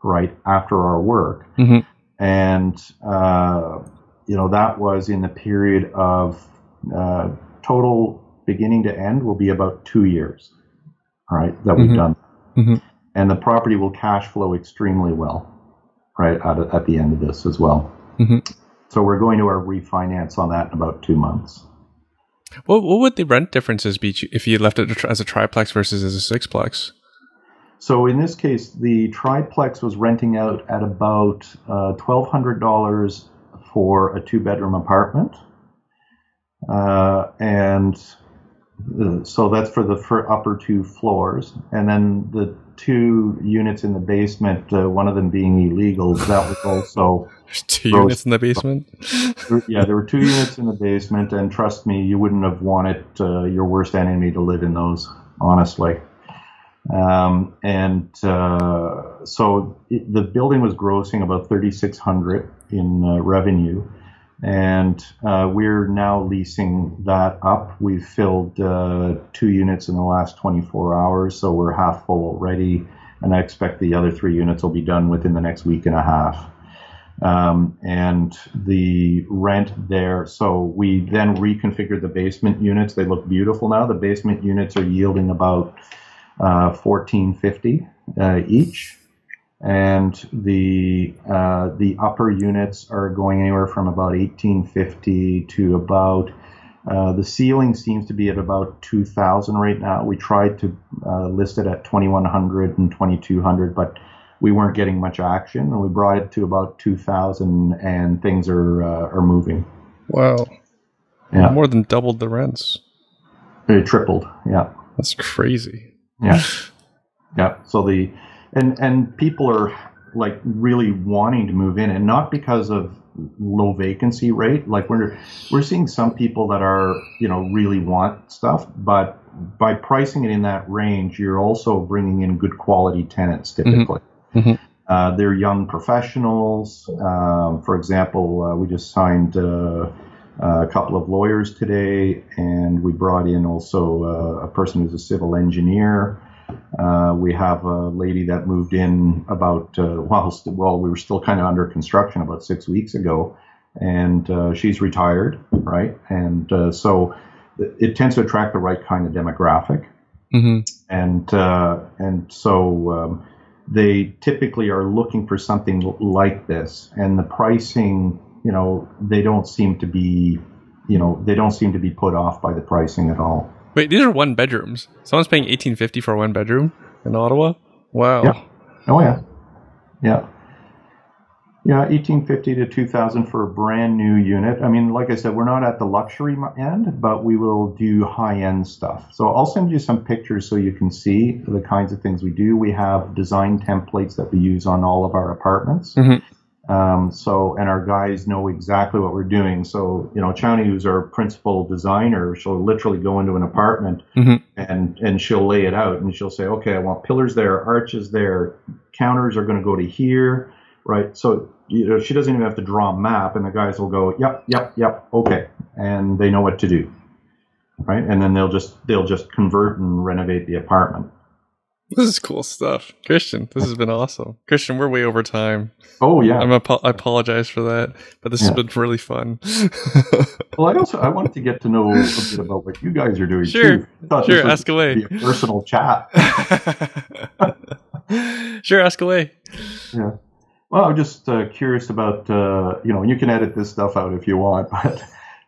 right, after our work. Mm-hmm. And, that was in the period of total beginning to end will be about 2 years, right, that we've done. Mm-hmm. And the property will cash flow extremely well, right, at the end of this as well. Mm-hmm. So we're going to our refinance on that in about 2 months. What would the rent differences be if you left it as a triplex versus as a sixplex? So in this case, the triplex was renting out at about $1,200 for a 2-bedroom apartment. So that's for upper 2 floors. And then the 2 units in the basement, one of them being illegal, that was also... There's 2 units in the basement? Yeah, there were 2 units in the basement, and trust me, you wouldn't have wanted your worst enemy to live in those, honestly. So the building was grossing about $3,600 in revenue. And we're now leasing that up. We've filled 2 units in the last 24 hours, so we're half full already. And I expect the other 3 units will be done within the next week and a half. And the rent there, so we then reconfigured the basement units. They look beautiful now. The basement units are yielding about $1,450 each. And the upper units are going anywhere from about $1,850 to about the ceiling seems to be at about $2,000 right now. We tried to list it at $2,100 and $2,200, but we weren't getting much action, and we brought it to about $2,000, and things are moving. Wow! Yeah, more than doubled the rents. It tripled. Yeah, that's crazy. Yeah. Yeah. So and people are like really wanting to move in, and not because of low vacancy rate. Like we're seeing some people that are, really want stuff, but by pricing it in that range, you're also bringing in good quality tenants typically. Mm-hmm. They're young professionals. For example, we just signed a couple of lawyers today, and we brought in also a person who's a civil engineer. We have a lady that moved in about, we were still kind of under construction about 6 weeks ago, and she's retired, right? And so it tends to attract the right kind of demographic. Mm-hmm. And so they typically are looking for something like this, and the pricing, they don't seem to be, put off by the pricing at all. Wait, these are one bedrooms. Someone's paying $1,850 for one bedroom in Ottawa. Wow. Yeah. Oh yeah. Yeah. Yeah, 1850 to 2000 for a brand new unit. I mean, like I said, we're not at the luxury end, but we will do high end stuff. So I'll send you some pictures so you can see the kinds of things we do. We have design templates that we use on all of our apartments. Mm-hmm. And our guys know exactly what we're doing. So, Chaunei, who's our principal designer, she'll literally go into an apartment Mm-hmm. and she'll lay it out, and she'll say, okay, I want pillars there, arches there, counters are going to go to here, right? So, she doesn't even have to draw a map, and the guys will go, yep, okay. And they know what to do, right? And then they'll just convert and renovate the apartment. This is cool stuff. Christian, this has been awesome. Christian, we're way over time. Oh, yeah. I apologize for that, but this has been really fun. Well, I wanted to get to know a bit about what you guys are doing, too. Sure, ask away. Be a personal chat. Sure, ask away. Yeah. Well, I'm just curious about, you can edit this stuff out if you want, but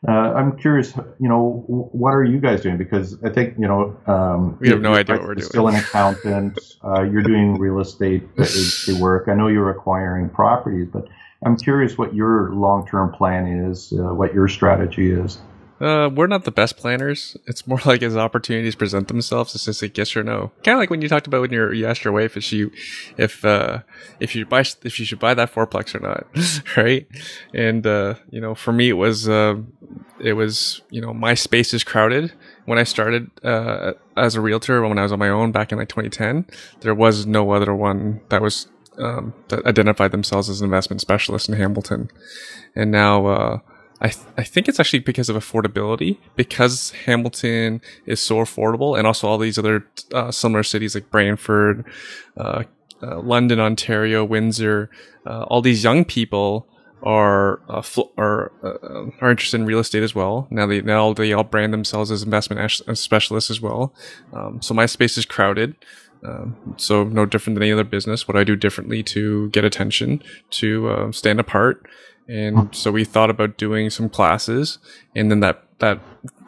I'm curious, what are you guys doing? Because I think, we have no idea what we're doing. Still an accountant. You're doing real estate agency work. I know you're acquiring properties, but I'm curious what your long-term plan is, what your strategy is. We're not the best planners. It's more like as opportunities present themselves, it's just like yes or no. Kind of like when you talked about when you asked your wife if you should buy that fourplex or not, right? And for me it was my space is crowded. When I started as a realtor, when I was on my own back in like 2010, there was no other one that was that identified themselves as an investment specialist in Hamilton, and now. I think it's actually because of affordability, because Hamilton is so affordable, and also all these other similar cities like Brantford, London, Ontario, Windsor, all these young people are interested in real estate as well. Now they all brand themselves as investment specialists as well. So my space is crowded. So no different than any other business. What I do differently to get attention, to stand apart. And so we thought about doing some classes, and then that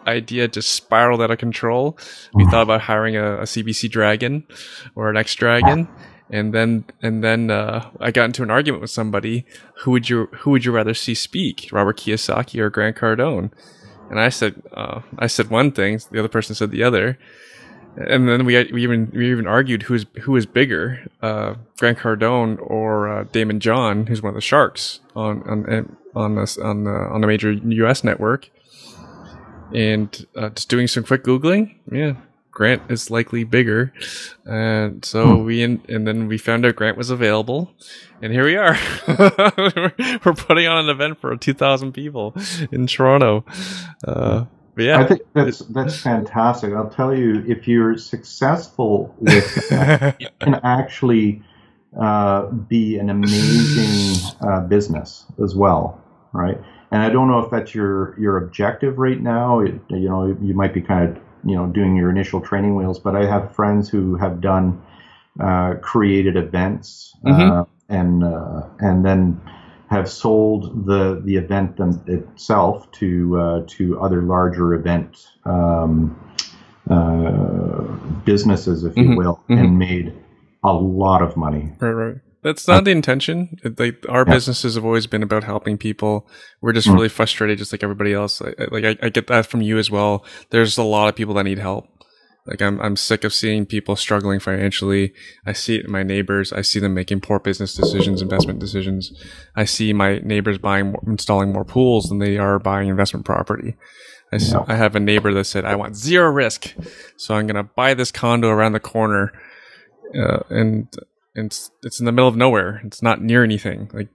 idea just spiraled out of control. We thought about hiring a CBC dragon or an X dragon, and then I got into an argument with somebody. Who would you rather see speak, Robert Kiyosaki or Grant Cardone? And I said one thing, the other person said the other. And then we even argued who was bigger, Grant Cardone or Damon John, who's one of the sharks on the major U.S. network. And just doing some quick googling, Grant is likely bigger, and so then we found out Grant was available, and here we are. We're putting on an event for 2,000 people in Toronto. Yeah, I think that's fantastic. I'll tell you, if you're successful with that, it can actually be an amazing business as well, right? And I don't know if that's your objective right now. You might be kind of doing your initial training wheels, but I have friends who have done created events and then have sold the event itself to other larger event businesses, if you will, and made a lot of money. Right. That's not the intention. Our businesses have always been about helping people. We're just really frustrated, just like everybody else. I get that from you as well. There's a lot of people that need help. Like I'm sick of seeing people struggling financially. I see it in my neighbors. I see them making poor business decisions, investment decisions. I see my neighbors installing more pools than they are buying investment property. I have a neighbor that said, I want zero risk, so I'm going to buy this condo around the corner, and it's in the middle of nowhere. It's not near anything, like,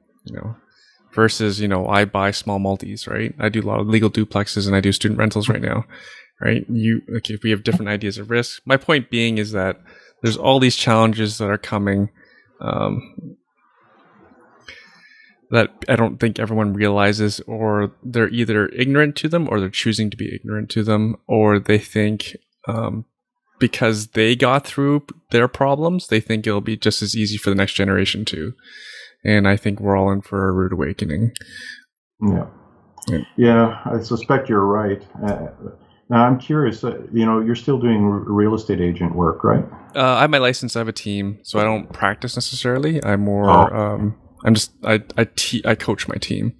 versus, I buy small multis, right? I do a lot of legal duplexes and I do student rentals right now, right? If we have different ideas of risk. My point being is that there's all these challenges that are coming, that I don't think everyone realizes, or they're either ignorant to them or they're choosing to be ignorant to them, or they think, because they got through their problems, they think it'll be just as easy for the next generation too. And I think we're all in for a rude awakening. Yeah, I suspect you're right. Now, I'm curious, you're still doing real estate agent work, right? I have my license. I have a team, so I don't practice necessarily. I'm more, I coach my team.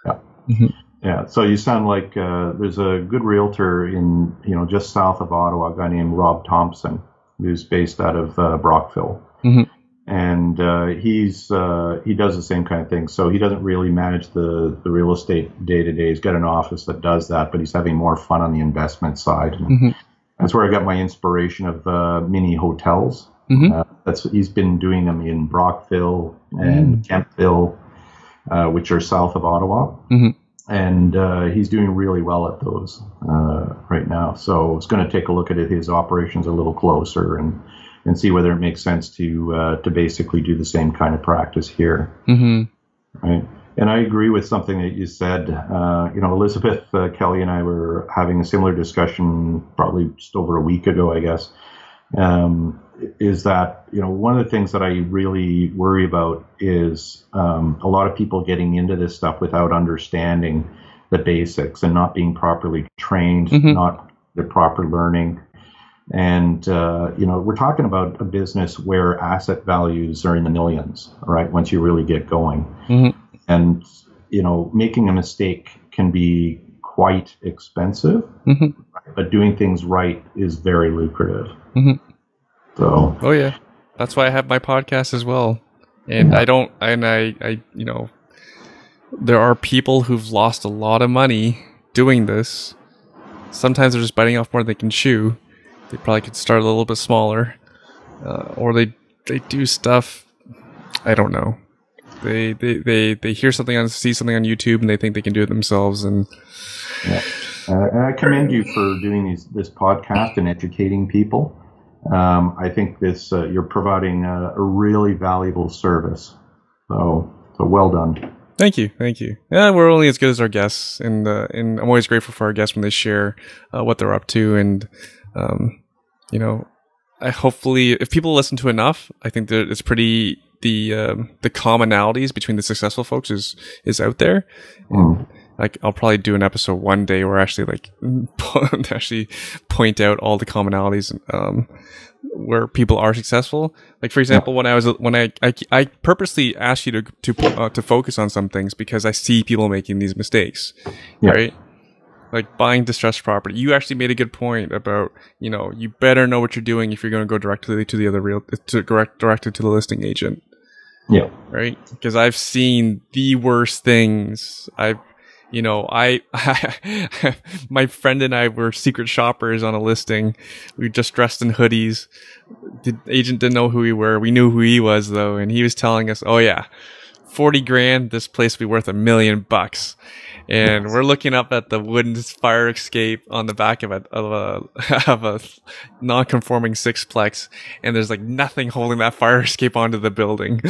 Yeah. Mm-hmm. Yeah. So you sound like there's a good realtor in, just south of Ottawa, a guy named Rob Thompson, who's based out of Brockville. Mm-hmm. And he does the same kind of thing. So he doesn't really manage the real estate day to day. He's got an office that does that, but he's having more fun on the investment side. And mm-hmm. That's where I got my inspiration of mini hotels. Mm-hmm. He's been doing them in Brockville and Kempville, which are south of Ottawa. Mm-hmm. And he's doing really well at those right now. So it's going to take a look at his operations a little closer and see whether it makes sense to basically do the same kind of practice here. Mm-hmm. Right. And I agree with something that you said. Elizabeth Kelly and I were having a similar discussion probably just over a week ago, I guess. Is that, one of the things that I really worry about is a lot of people getting into this stuff without understanding the basics and not being properly trained, mm-hmm. not the proper learning. And, we're talking about a business where asset values are in the millions, right? Once you really get going. Mm-hmm. And, making a mistake can be quite expensive, mm-hmm. but doing things right is very lucrative. Mm-hmm. So. Oh yeah. That's why I have my podcast as well. And yeah. There are people who've lost a lot of money doing this. Sometimes they're just biting off more than they can chew. They probably could start a little bit smaller, or they do stuff. I don't know. They hear something see something on YouTube and they think they can do it themselves. And yeah. And I commend you for doing this podcast and educating people. I think you're providing a really valuable service. So well done. Thank you. Yeah, we're only as good as our guests, and I'm always grateful for our guests when they share what they're up to, and I hopefully, if people listen to enough, I think that it's pretty the commonalities between the successful folks is out there. Mm. Like I'll probably do an episode one day where I actually actually point out all the commonalities where people are successful. Like for example, when I purposely asked you to focus on some things because I see people making these mistakes, right? Like buying distressed property. You actually made a good point about, you better know what you're doing if you're going to go directly to the other directly to the listing agent. Yeah. Right? Because I've seen the worst things. My friend and I were secret shoppers on a listing. We were just dressed in hoodies. The agent didn't know who we were. We knew who he was though. And he was telling us, oh yeah, 40 grand, this place will be worth $1 million. And we're looking up at the wooden fire escape on the back of a non-conforming sixplex, and there's like nothing holding that fire escape onto the building.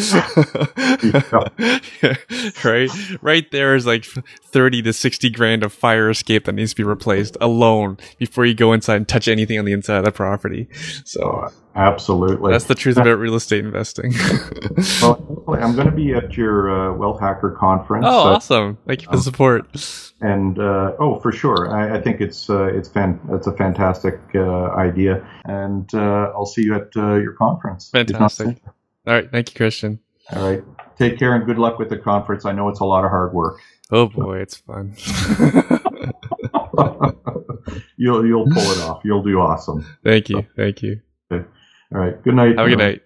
Right there is like 30 to 60 grand of fire escape that needs to be replaced alone before you go inside and touch anything on the inside of the property. So absolutely, that's the truth about real estate investing. Well, I'm going to be at your Wealth Hacker conference. Oh, awesome! Thank you for the support. And for sure, I think it's a fantastic idea, and I'll see you at your conference. Fantastic. All right, thank you, Christian. All right, take care and good luck with the conference. I know it's a lot of hard work. Oh boy, it's fun. You'll pull it off. You'll do awesome. Thank you. Thank you. Okay. All right. Good night. Have a good night.